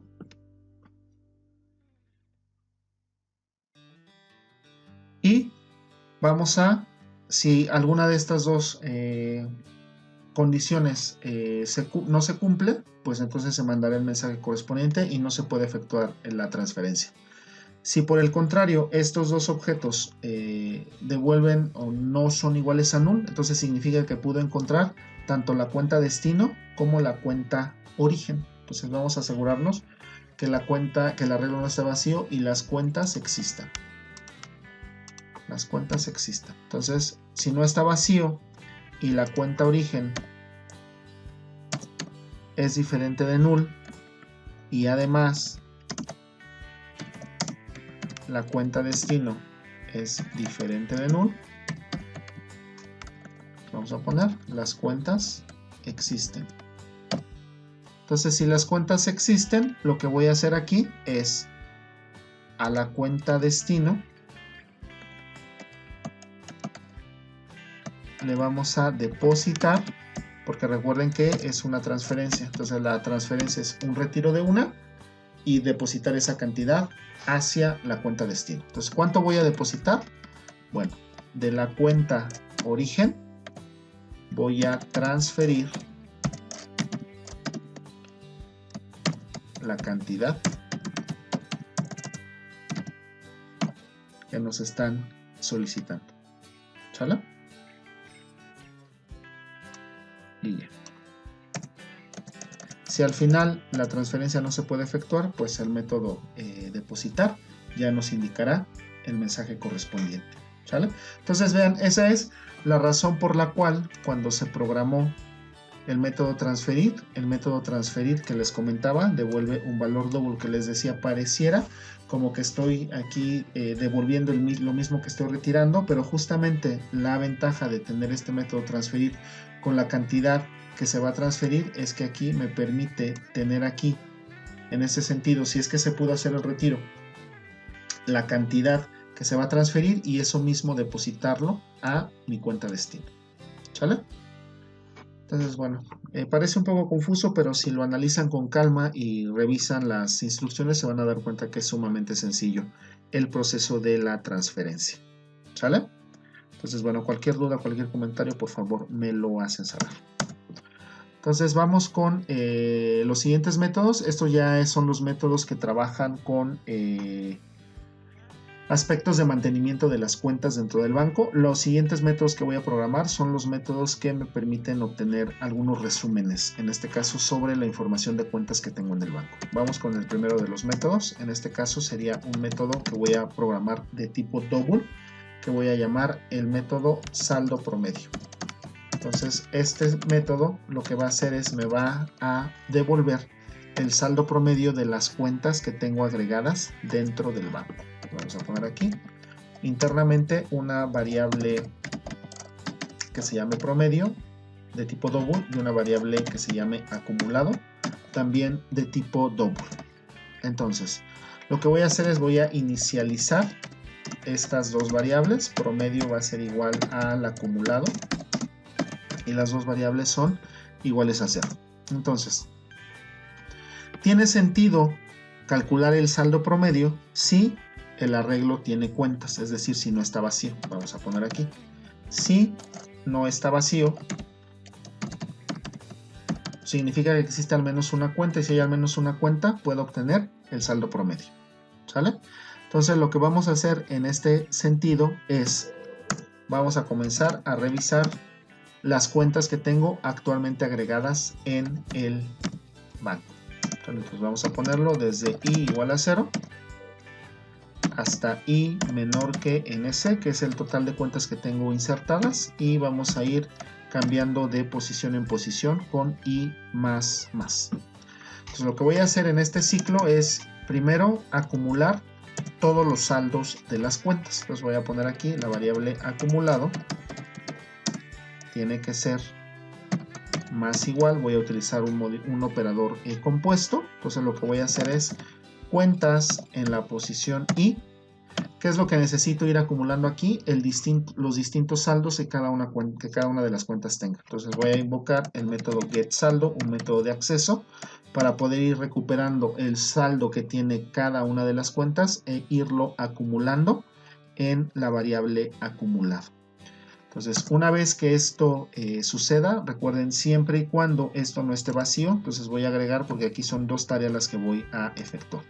S1: Y vamos a, si alguna de estas dos condiciones no se cumple, pues entonces se mandará el mensaje correspondiente y no se puede efectuar la transferencia. Si por el contrario estos dos objetos devuelven o no son iguales a null, entonces significa que pudo encontrar tanto la cuenta destino como la cuenta origen. Entonces vamos a asegurarnos que el arreglo no esté vacío y las cuentas existan. Las cuentas existan. Entonces, si no está vacío y la cuenta origen es diferente de null y además la cuenta destino es diferente de null. Vamos a poner las cuentas existen. Entonces, si las cuentas existen, lo que voy a hacer aquí es a la cuenta destino le vamos a depositar, porque recuerden que es una transferencia. Entonces la transferencia es un retiro de una y depositar esa cantidad hacia la cuenta destino. Entonces, ¿cuánto voy a depositar? Bueno, de la cuenta origen voy a transferir la cantidad que nos están solicitando. ¿Sale? Y ya. Si al final la transferencia no se puede efectuar, pues el método depositar ya nos indicará el mensaje correspondiente. ¿Sale? Entonces vean, esa es la razón por la cual cuando se programó el método transferir que les comentaba devuelve un valor double, que les decía pareciera como que estoy aquí devolviendo lo mismo que estoy retirando, pero justamente la ventaja de tener este método transferir con la cantidad que se va a transferir es que aquí me permite tener aquí, en ese sentido, si es que se pudo hacer el retiro, la cantidad que se va a transferir y eso mismo depositarlo a mi cuenta destino. ¿Sale? Entonces, bueno, parece un poco confuso, pero si lo analizan con calma y revisan las instrucciones se van a dar cuenta que es sumamente sencillo el proceso de la transferencia. ¿Sale? Entonces, bueno, cualquier duda, cualquier comentario, por favor, me lo hacen saber. Entonces, vamos con los siguientes métodos. Estos ya son los métodos que trabajan con aspectos de mantenimiento de las cuentas dentro del banco. Los siguientes métodos que voy a programar son los métodos que me permiten obtener algunos resúmenes, en este caso sobre la información de cuentas que tengo en el banco. Vamos con el primero de los métodos. En este caso sería un método que voy a programar de tipo double, que voy a llamar el método saldo promedio. Entonces este método lo que va a hacer es me va a devolver el saldo promedio de las cuentas que tengo agregadas dentro del banco. Vamos a poner aquí internamente una variable que se llame promedio de tipo double y una variable que se llame acumulado también de tipo double. Entonces lo que voy a hacer es voy a inicializar estas dos variables. Promedio va a ser igual al acumulado y las dos variables son iguales a 0. Entonces tiene sentido calcular el saldo promedio si el arreglo tiene cuentas, es decir, si no está vacío. Vamos a poner aquí. Si no está vacío, significa que existe al menos una cuenta, y si hay al menos una cuenta, puedo obtener el saldo promedio. ¿Sale? Entonces lo que vamos a hacer en este sentido es, vamos a comenzar a revisar las cuentas que tengo actualmente agregadas en el banco. Entonces vamos a ponerlo desde i igual a 0 hasta i menor que ns, que es el total de cuentas que tengo insertadas, y vamos a ir cambiando de posición en posición con i más más. Entonces lo que voy a hacer en este ciclo es primero acumular todos los saldos de las cuentas. Entonces voy a poner aquí la variable acumulado, tiene que ser más igual, voy a utilizar un operador compuesto. Entonces lo que voy a hacer es cuentas en la posición i. ¿Qué es lo que necesito ir acumulando aquí? Los distintos saldos que cada una de las cuentas tenga. Entonces voy a invocar el método getSaldo, un método de acceso, para poder ir recuperando el saldo que tiene cada una de las cuentas e irlo acumulando en la variable acumulado. Entonces, una vez que esto suceda, recuerden, siempre y cuando esto no esté vacío, entonces voy a agregar, porque aquí son dos tareas las que voy a efectuar.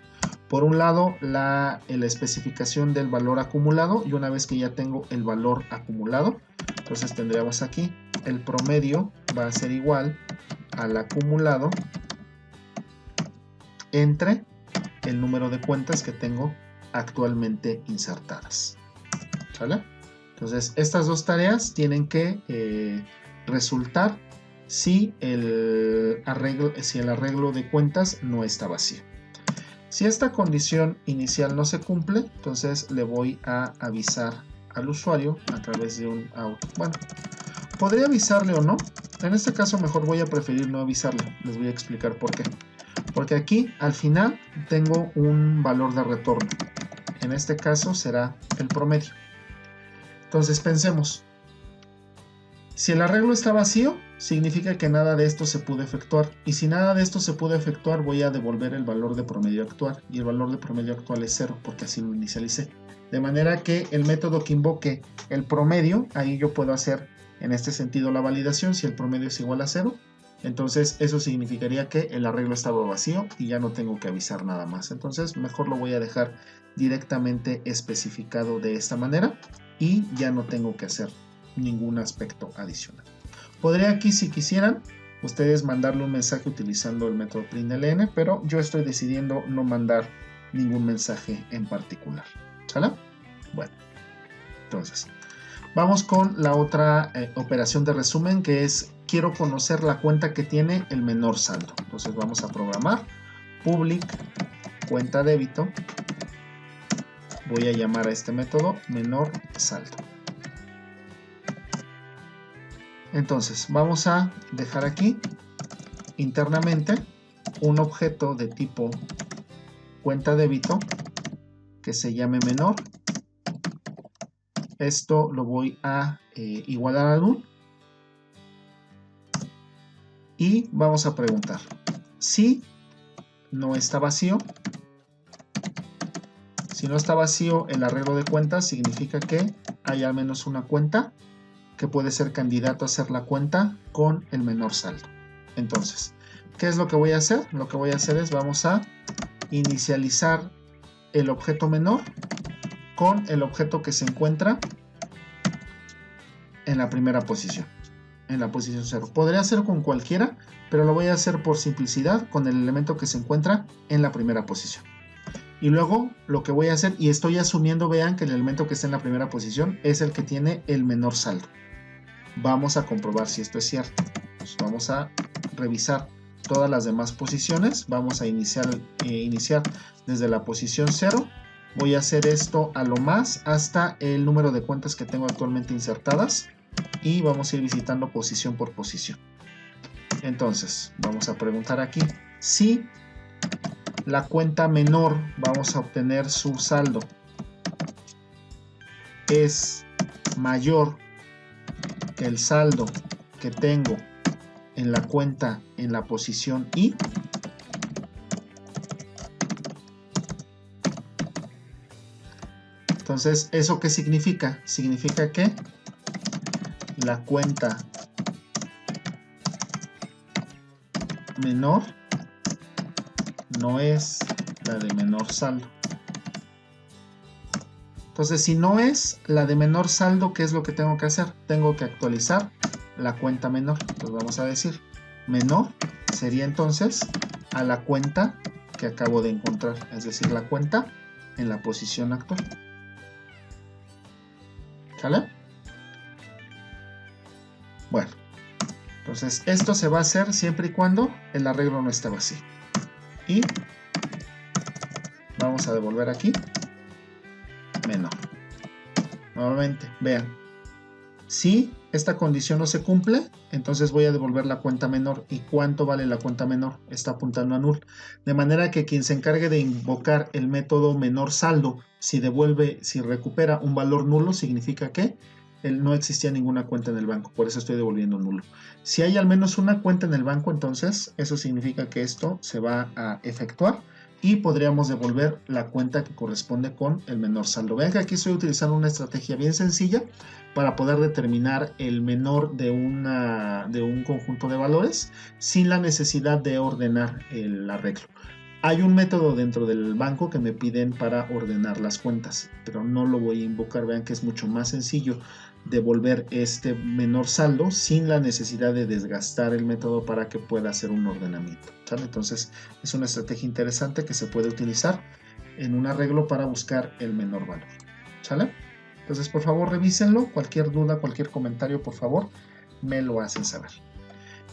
S1: Por un lado, la especificación del valor acumulado, y una vez que ya tengo el valor acumulado, entonces tendríamos aquí el promedio va a ser igual al acumulado entre el número de cuentas que tengo actualmente insertadas. ¿Sale? Entonces, estas dos tareas tienen que resultar si el arreglo de cuentas no está vacío. Si esta condición inicial no se cumple, entonces le voy a avisar al usuario a través de un out. Bueno, podría avisarle o no. En este caso mejor voy a preferir no avisarle. Les voy a explicar por qué. Porque aquí al final tengo un valor de retorno. En este caso será el promedio. Entonces pensemos. Si el arreglo está vacío, significa que nada de esto se pudo efectuar. Y si nada de esto se pudo efectuar, voy a devolver el valor de promedio actual. Y el valor de promedio actual es 0, porque así lo inicialicé. De manera que el método que invoque el promedio, ahí yo puedo hacer en este sentido la validación. Si el promedio es igual a 0, entonces eso significaría que el arreglo estaba vacío y ya no tengo que avisar nada más. Entonces mejor lo voy a dejar directamente especificado de esta manera y ya no tengo que hacer ningún aspecto adicional. Podría aquí, si quisieran, ustedes mandarle un mensaje utilizando el método println, pero yo estoy decidiendo no mandar ningún mensaje en particular. ¿Sale? Bueno, entonces vamos con la otra operación de resumen, que es quiero conocer la cuenta que tiene el menor saldo. Entonces vamos a programar public cuenta débito. Voy a llamar a este método menor saldo. Entonces vamos a dejar aquí internamente un objeto de tipo cuenta débito que se llame menor. Esto lo voy a igualar a null. Y vamos a preguntar si no está vacío. Si no está vacío el arreglo de cuentas, significa que hay al menos una cuenta que puede ser candidato a ser la cuenta con el menor saldo. Entonces, ¿qué es lo que voy a hacer? Lo que voy a hacer es vamos a inicializar el objeto menor con el objeto que se encuentra en la primera posición, en la posición 0. Podría ser con cualquiera, pero lo voy a hacer por simplicidad con el elemento que se encuentra en la primera posición. Y luego lo que voy a hacer, y estoy asumiendo, vean que el elemento que está en la primera posición es el que tiene el menor saldo. Vamos a comprobar si esto es cierto. Pues vamos a revisar todas las demás posiciones. Vamos a iniciar desde la posición 0. Voy a hacer esto a lo más hasta el número de cuentas que tengo actualmente insertadas. Y vamos a ir visitando posición por posición. Entonces, vamos a preguntar aquí si la cuenta menor, vamos a obtener su saldo, es mayor que el saldo que tengo en la cuenta en la posición I. Entonces, ¿eso qué significa? Significa que la cuenta menor no es la de menor saldo. Entonces, si no es la de menor saldo, ¿qué es lo que tengo que hacer? Tengo que actualizar la cuenta menor. Entonces vamos a decir menor sería entonces a la cuenta que acabo de encontrar, es decir, la cuenta en la posición actual. ¿Sale? Bueno, entonces esto se va a hacer siempre y cuando el arreglo no esté vacío. Y vamos a devolver aquí menor. Nuevamente, vean, si esta condición no se cumple, entonces voy a devolver la cuenta menor. ¿Y cuánto vale la cuenta menor? Está apuntando a null. De manera que quien se encargue de invocar el método menor saldo, si recupera un valor nulo, significa que no existía ninguna cuenta en el banco. Por eso estoy devolviendo nulo. Si hay al menos una cuenta en el banco, entonces eso significa que esto se va a efectuar y podríamos devolver la cuenta que corresponde con el menor saldo. Vean que aquí estoy utilizando una estrategia bien sencilla para poder determinar el menor de un conjunto de valores sin la necesidad de ordenar el arreglo. Hay un método dentro del banco que me piden para ordenar las cuentas, pero no lo voy a invocar. Vean que es mucho más sencillo devolver este menor saldo sin la necesidad de desgastar el método para que pueda hacer un ordenamiento, ¿sale? Entonces es una estrategia interesante que se puede utilizar en un arreglo para buscar el menor valor, ¿sale? Entonces por favor revísenlo, cualquier duda, cualquier comentario por favor me lo hacen saber.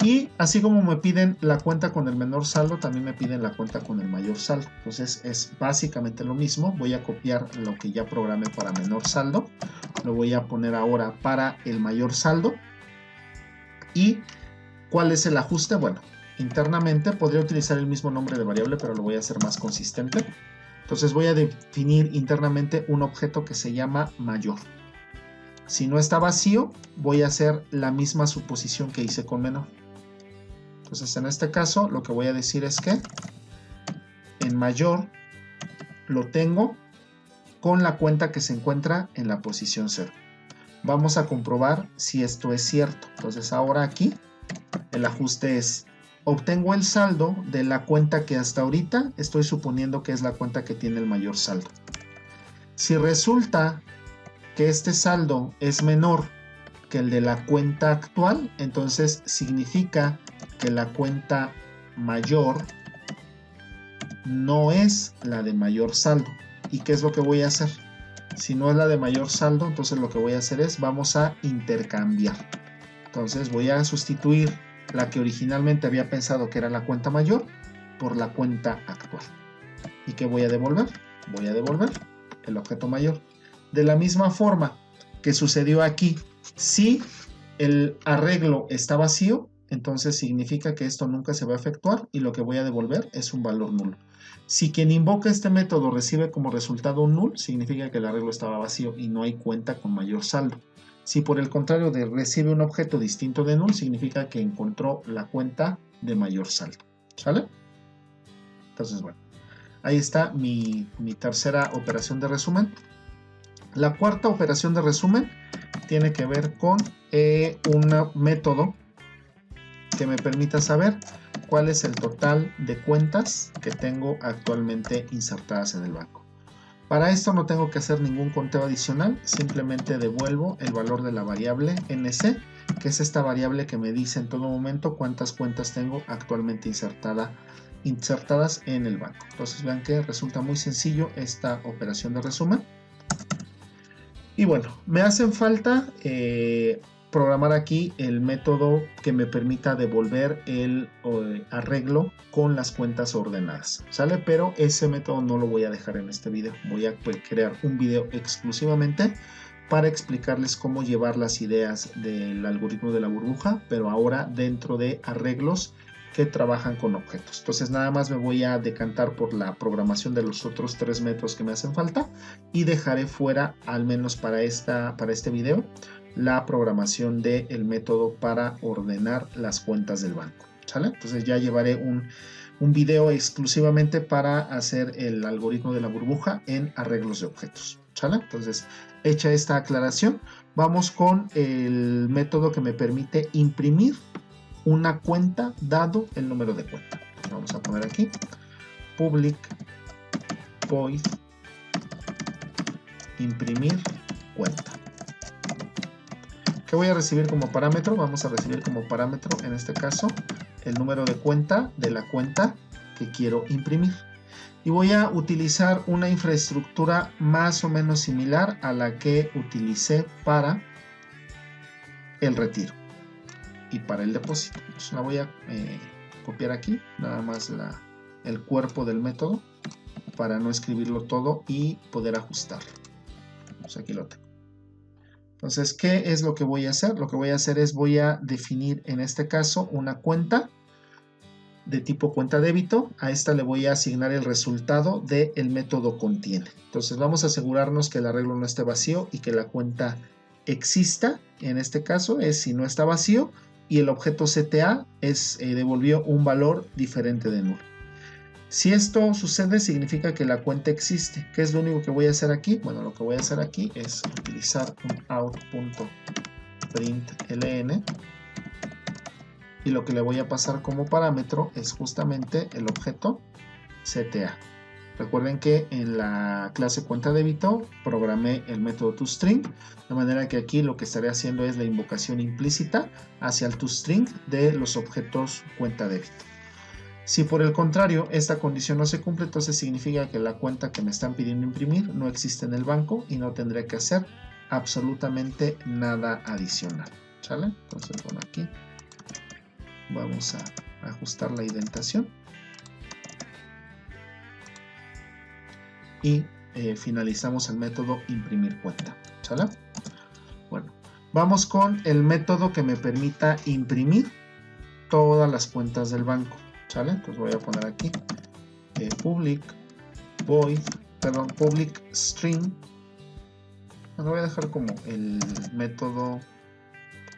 S1: Y así como me piden la cuenta con el menor saldo, también me piden la cuenta con el mayor saldo. Entonces es básicamente lo mismo. Voy a copiar lo que ya programé para menor saldo. Lo voy a poner ahora para el mayor saldo. ¿Y cuál es el ajuste? Bueno, internamente podría utilizar el mismo nombre de variable, pero lo voy a hacer más consistente. Entonces voy a definir internamente un objeto que se llama mayor. Si no está vacío, voy a hacer la misma suposición que hice con menor. Entonces en este caso lo que voy a decir es que en mayor lo tengo con la cuenta que se encuentra en la posición 0. Vamos a comprobar si esto es cierto. Entonces ahora aquí el ajuste es: obtengo el saldo de la cuenta que hasta ahorita estoy suponiendo que es la cuenta que tiene el mayor saldo. Si resulta que este saldo es menor que el de la cuenta actual, entonces significa que la cuenta mayor no es la de mayor saldo. ¿Y qué es lo que voy a hacer? Si no es la de mayor saldo, entonces lo que voy a hacer es, vamos a intercambiar. Entonces voy a sustituir la que originalmente había pensado que era la cuenta mayor por la cuenta actual. ¿Y qué voy a devolver? Voy a devolver el objeto mayor. De la misma forma que sucedió aquí, si el arreglo está vacío, entonces significa que esto nunca se va a efectuar y lo que voy a devolver es un valor nulo. Si quien invoca este método recibe como resultado un null, significa que el arreglo estaba vacío y no hay cuenta con mayor saldo. Si por el contrario recibe un objeto distinto de null, significa que encontró la cuenta de mayor saldo. ¿Sale? Entonces, bueno, ahí está mi tercera operación de resumen. La cuarta operación de resumen tiene que ver con un método que me permita saber cuál es el total de cuentas que tengo actualmente insertadas en el banco. Para esto no tengo que hacer ningún conteo adicional, simplemente devuelvo el valor de la variable NC, que es esta variable que me dice en todo momento cuántas cuentas tengo actualmente insertadas en el banco. Entonces vean que resulta muy sencillo esta operación de resumen. Y bueno, me hacen falta programar aquí el método que me permita devolver el arreglo con las cuentas ordenadas, ¿sale? Pero ese método no lo voy a dejar en este video. Voy a crear un video exclusivamente para explicarles cómo llevar las ideas del algoritmo de la burbuja, pero ahora dentro de arreglos que trabajan con objetos. Entonces nada más me voy a decantar por la programación de los otros 3 métodos que me hacen falta y dejaré fuera, al menos para este video, la programación del método para ordenar las cuentas del banco, ¿sale? Entonces ya llevaré un video exclusivamente para hacer el algoritmo de la burbuja en arreglos de objetos, ¿sale? Entonces, hecha esta aclaración, vamos con el método que me permite imprimir una cuenta dado el número de cuenta. Vamos a poner aquí public void imprimir cuenta. ¿Qué voy a recibir como parámetro? Vamos a recibir como parámetro en este caso el número de cuenta de la cuenta que quiero imprimir. Y voy a utilizar una infraestructura más o menos similar a la que utilicé para el retiro y para el depósito. Entonces la voy a copiar aquí, nada más el cuerpo del método para no escribirlo todo y poder ajustarlo. Pues aquí lo tengo. Entonces, ¿qué es lo que voy a hacer? Lo que voy a hacer es voy a definir en este caso una cuenta de tipo cuenta débito. A esta le voy a asignar el resultado del método contiene. Entonces vamos a asegurarnos que el arreglo no esté vacío y que la cuenta exista. En este caso es si no está vacío y el objeto CTA devolvió un valor diferente de null. Si esto sucede, significa que la cuenta existe. ¿Qué es lo único que voy a hacer aquí? Bueno, lo que voy a hacer aquí es utilizar un out.println y lo que le voy a pasar como parámetro es justamente el objeto CTA. Recuerden que en la clase cuenta débito programé el método toString, de manera que aquí lo que estaré haciendo es la invocación implícita hacia el toString de los objetos cuenta débito. Si por el contrario esta condición no se cumple, entonces significa que la cuenta que me están pidiendo imprimir no existe en el banco y no tendré que hacer absolutamente nada adicional, ¿sale? Entonces, bueno, aquí Vamos a ajustar la indentación. Y finalizamos el método imprimir cuenta. ¿Sale? Bueno, vamos con el método que me permita imprimir todas las cuentas del banco. ¿Sale? Entonces voy a poner aquí public string. Lo voy a dejar como el método,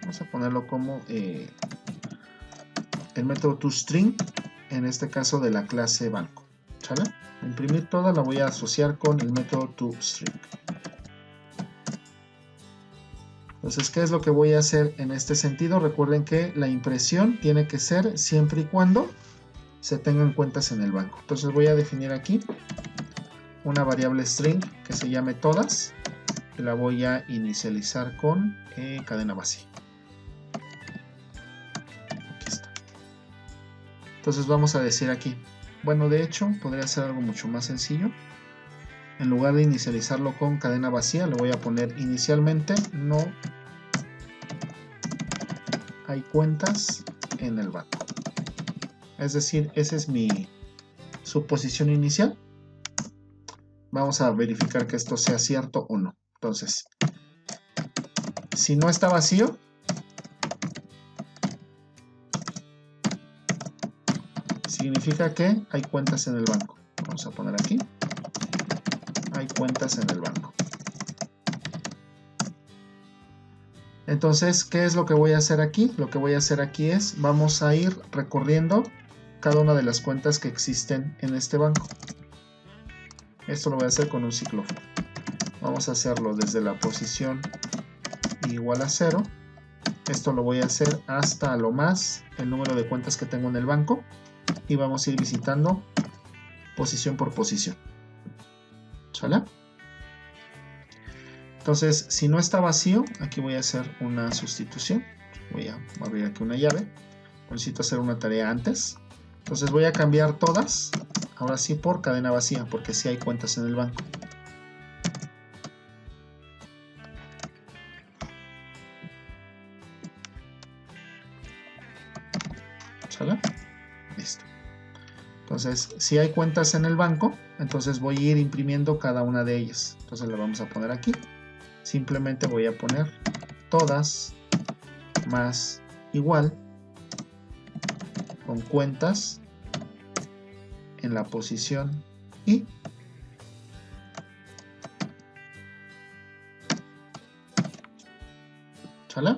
S1: vamos a ponerlo como el método toString, en este caso de la clase banco. ¿Sale? Imprimir toda la voy a asociar con el método toString. Entonces, ¿qué es lo que voy a hacer en este sentido? Recuerden que la impresión tiene que ser siempre y cuando se tengan cuentas en el banco. Entonces voy a definir aquí una variable string que se llame todas y la voy a inicializar con cadena vacía. Aquí está. Entonces vamos a decir aquí, bueno, de hecho podría ser algo mucho más sencillo. En lugar de inicializarlo con cadena vacía, le voy a poner inicialmente no hay cuentas en el banco. Es decir, esa es mi suposición inicial. Vamos a verificar que esto sea cierto o no. Entonces, si no está vacío, significa que hay cuentas en el banco. Vamos a poner aquí. Hay cuentas en el banco. Entonces, ¿qué es lo que voy a hacer aquí? Lo que voy a hacer aquí es, vamos a ir recorriendo cada una de las cuentas que existen en este banco. Esto lo voy a hacer con un ciclo for. Vamos a hacerlo desde la posición igual a 0. Esto lo voy a hacer hasta lo más el número de cuentas que tengo en el banco. Y vamos a ir visitando posición por posición. ¿Sale? Entonces, si no está vacío, aquí voy a hacer una sustitución. Voy a abrir aquí una llave. Necesito hacer una tarea antes. Entonces voy a cambiar todas, ahora sí por cadena vacía, porque sí hay cuentas en el banco. ¿Sale? Listo. Entonces, si hay cuentas en el banco, entonces voy a ir imprimiendo cada una de ellas. Entonces le vamos a poner aquí. Simplemente voy a poner todas más igual con cuentas en la posición I. ¿Sale?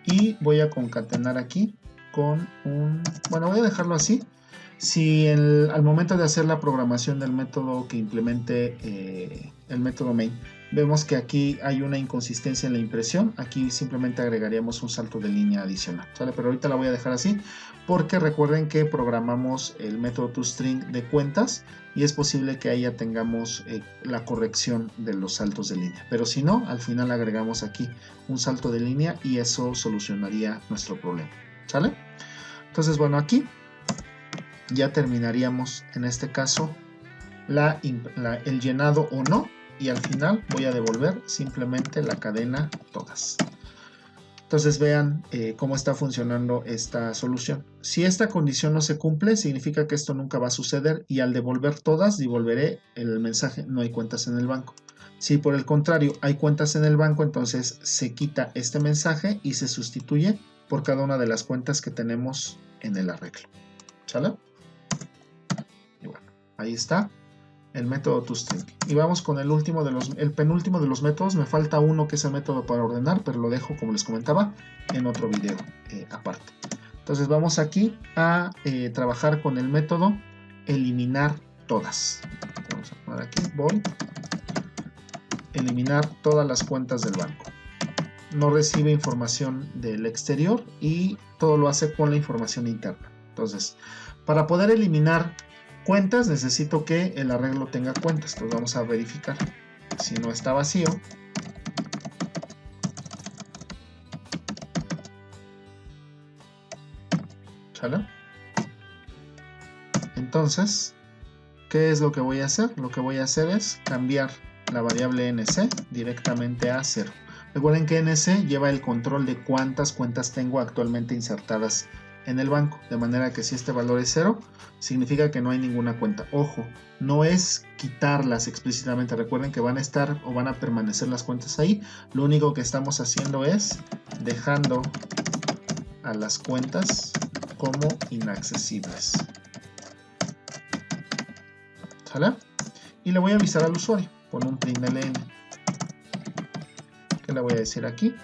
S1: Y voy a concatenar aquí con un... Bueno, voy a dejarlo así. Si al momento de hacer la programación del método que implemente el método main, vemos que aquí hay una inconsistencia en la impresión, aquí simplemente agregaríamos un salto de línea adicional, ¿sale? Pero ahorita la voy a dejar así porque recuerden que programamos el método toString de cuentas y es posible que ahí ya tengamos la corrección de los saltos de línea, pero si no, al final agregamos aquí un salto de línea y eso solucionaría nuestro problema, ¿sale? Entonces, bueno, aquí ya terminaríamos en este caso el llenado o no, y al final voy a devolver simplemente la cadena todas. Entonces vean cómo está funcionando esta solución. Si esta condición no se cumple, significa que esto nunca va a suceder y al devolver todas, devolveré el mensaje no hay cuentas en el banco. Si por el contrario hay cuentas en el banco, entonces se quita este mensaje y se sustituye por cada una de las cuentas que tenemos en el arreglo. ¿Sale? Y bueno, ahí está el método toString. Y vamos con el penúltimo de los métodos. Me falta uno que es el método para ordenar, pero lo dejo, como les comentaba, en otro video aparte. Entonces vamos aquí a trabajar con el método eliminar todas. Vamos a poner aquí void eliminar todas las cuentas del banco. No recibe información del exterior y todo lo hace con la información interna. Entonces, para poder eliminar cuentas necesito que el arreglo tenga cuentas. Entonces vamos a verificar si no está vacío. ¿Sale? Entonces, ¿qué es lo que voy a hacer? Lo que voy a hacer es cambiar la variable nc directamente a 0. Recuerden que NC lleva el control de cuántas cuentas tengo actualmente insertadas en el banco, de manera que si este valor es 0, significa que no hay ninguna cuenta. Ojo, no es quitarlas explícitamente, recuerden que van a estar o van a permanecer las cuentas ahí, lo único que estamos haciendo es dejando a las cuentas como inaccesibles. ¿Sale? Y le voy a avisar al usuario con un print.ln. ¿Qué le voy a decir aquí?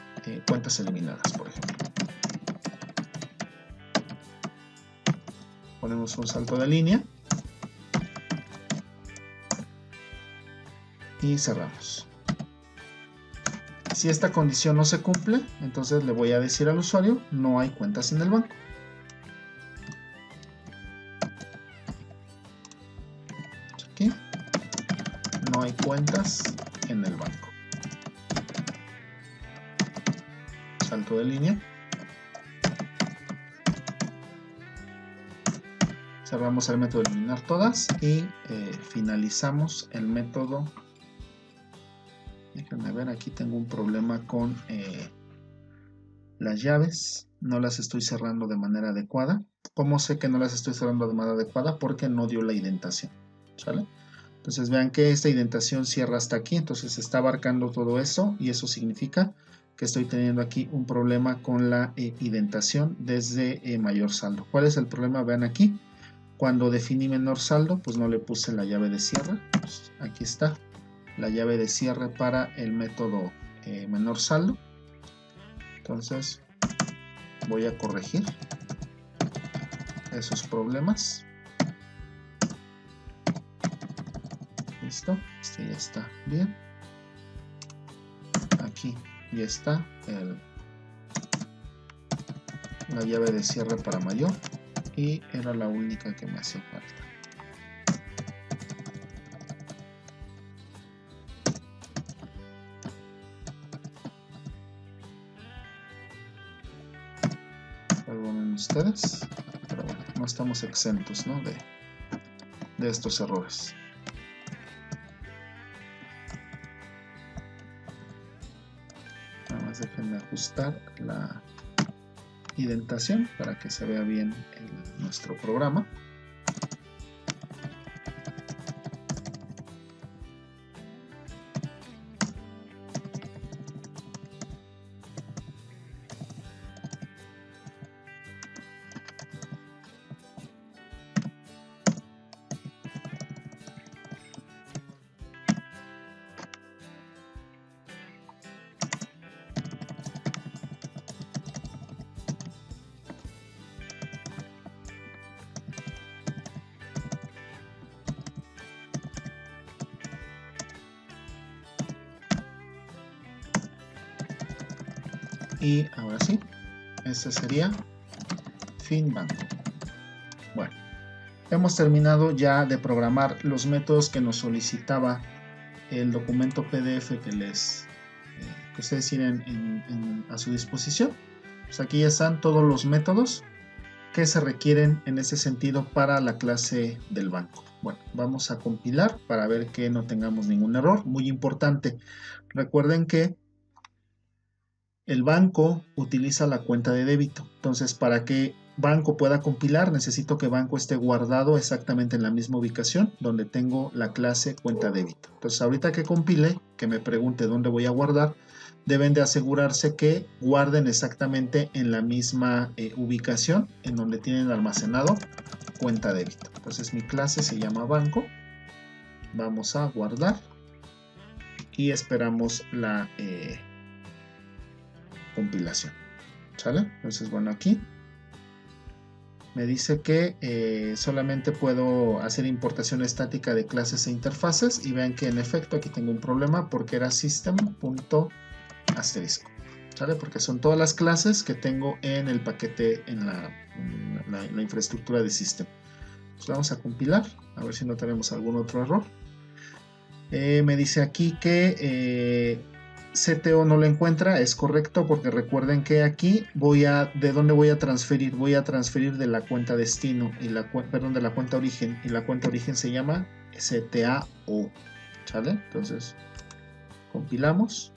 S1: Cuentas eliminadas, por ejemplo. Ponemos un salto de línea y cerramos. Si esta condición no se cumple, entonces le voy a decir al usuario, no hay cuentas en el banco. Aquí, no hay cuentas en el banco. Salto de línea. Cerramos el método de eliminar todas y finalizamos el método. Déjenme ver, aquí tengo un problema con las llaves. No las estoy cerrando de manera adecuada. ¿Cómo sé que no las estoy cerrando de manera adecuada? Porque no dio la indentación. ¿Sale? Entonces vean que esta indentación cierra hasta aquí. Entonces está abarcando todo eso y eso significa que estoy teniendo aquí un problema con la indentación desde mayor saldo. ¿Cuál es el problema? Vean aquí. Cuando definí menor saldo, pues no le puse la llave de cierre. Pues aquí está la llave de cierre para el método menor saldo. Entonces voy a corregir esos problemas. Listo, este ya está bien. Aquí ya está la llave de cierre para mayor. Y era la única que me hacía falta. Perdonen ustedes, pero bueno, no estamos exentos, ¿no? de estos errores. Nada más déjenme ajustar la indentación para que se vea bien nuestro programa. Y ahora sí, ese sería fin banco. Bueno, hemos terminado ya de programar los métodos que nos solicitaba el documento PDF que ustedes tienen a su disposición. Pues aquí ya están todos los métodos que se requieren en ese sentido para la clase del banco. Bueno, vamos a compilar para ver que no tengamos ningún error. Muy importante, recuerden que el banco utiliza la cuenta de débito. Entonces, para que banco pueda compilar, necesito que banco esté guardado exactamente en la misma ubicación donde tengo la clase cuenta débito. Entonces, ahorita que compile, que me pregunte dónde voy a guardar, deben de asegurarse que guarden exactamente en la misma ubicación en donde tienen almacenado cuenta débito. Entonces, mi clase se llama banco. Vamos a guardar y esperamos la compilación. ¿Sale? Entonces, bueno, aquí me dice que solamente puedo hacer importación estática de clases e interfaces y vean que en efecto aquí tengo un problema porque era system.asterisco. ¿Sale? Porque son todas las clases que tengo en el paquete, en la infraestructura de system. Pues vamos a compilar, a ver si no tenemos algún otro error. Me dice aquí que CTO no lo encuentra, es correcto porque recuerden que aquí ¿de dónde voy a transferir? Voy a transferir de la cuenta destino y de la cuenta origen, y la cuenta origen se llama CTAO, ¿sale? Entonces compilamos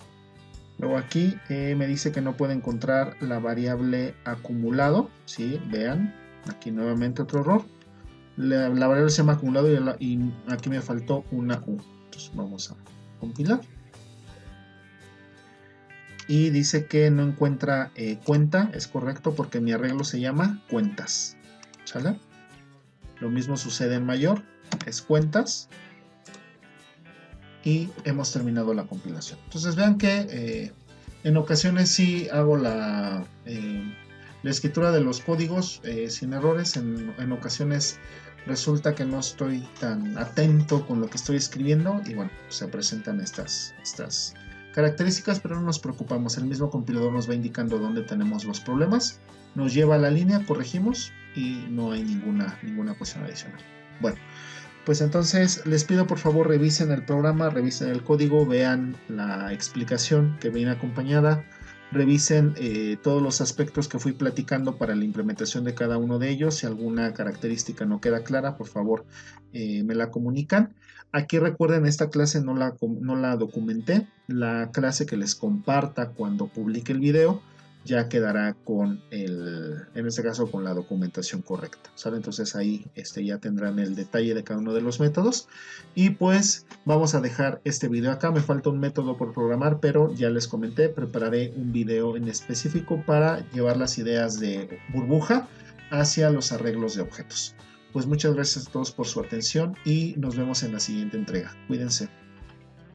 S1: Luego aquí me dice que no puede encontrar la variable acumulado. ¿Sí? Vean, aquí nuevamente otro error. La variable se llama acumulado y aquí me faltó una U. Entonces vamos a compilar. Y dice que no encuentra cuenta. Es correcto porque mi arreglo se llama cuentas. ¿Sale? Lo mismo sucede en mayor. Es cuentas. Y hemos terminado la compilación. Entonces vean que en ocasiones sí hago la escritura de los códigos sin errores. En ocasiones resulta que no estoy tan atento con lo que estoy escribiendo y bueno, se presentan estas características, pero no nos preocupamos. El mismo compilador nos va indicando dónde tenemos los problemas, nos lleva a la línea, corregimos y no hay ninguna cuestión adicional. Bueno, pues entonces les pido por favor revisen el programa, revisen el código, vean la explicación que viene acompañada, revisen todos los aspectos que fui platicando para la implementación de cada uno de ellos. Si alguna característica no queda clara, por favor me la comunican. Aquí recuerden, esta clase no la documenté. La clase que les comparta cuando publique el video ya quedará con en este caso con la documentación correcta, ¿sale? Entonces ahí ya tendrán el detalle de cada uno de los métodos y pues vamos a dejar este video acá. Me falta un método por programar, pero ya les comenté, prepararé un video en específico para llevar las ideas de burbuja hacia los arreglos de objetos. Pues muchas gracias a todos por su atención y nos vemos en la siguiente entrega. Cuídense.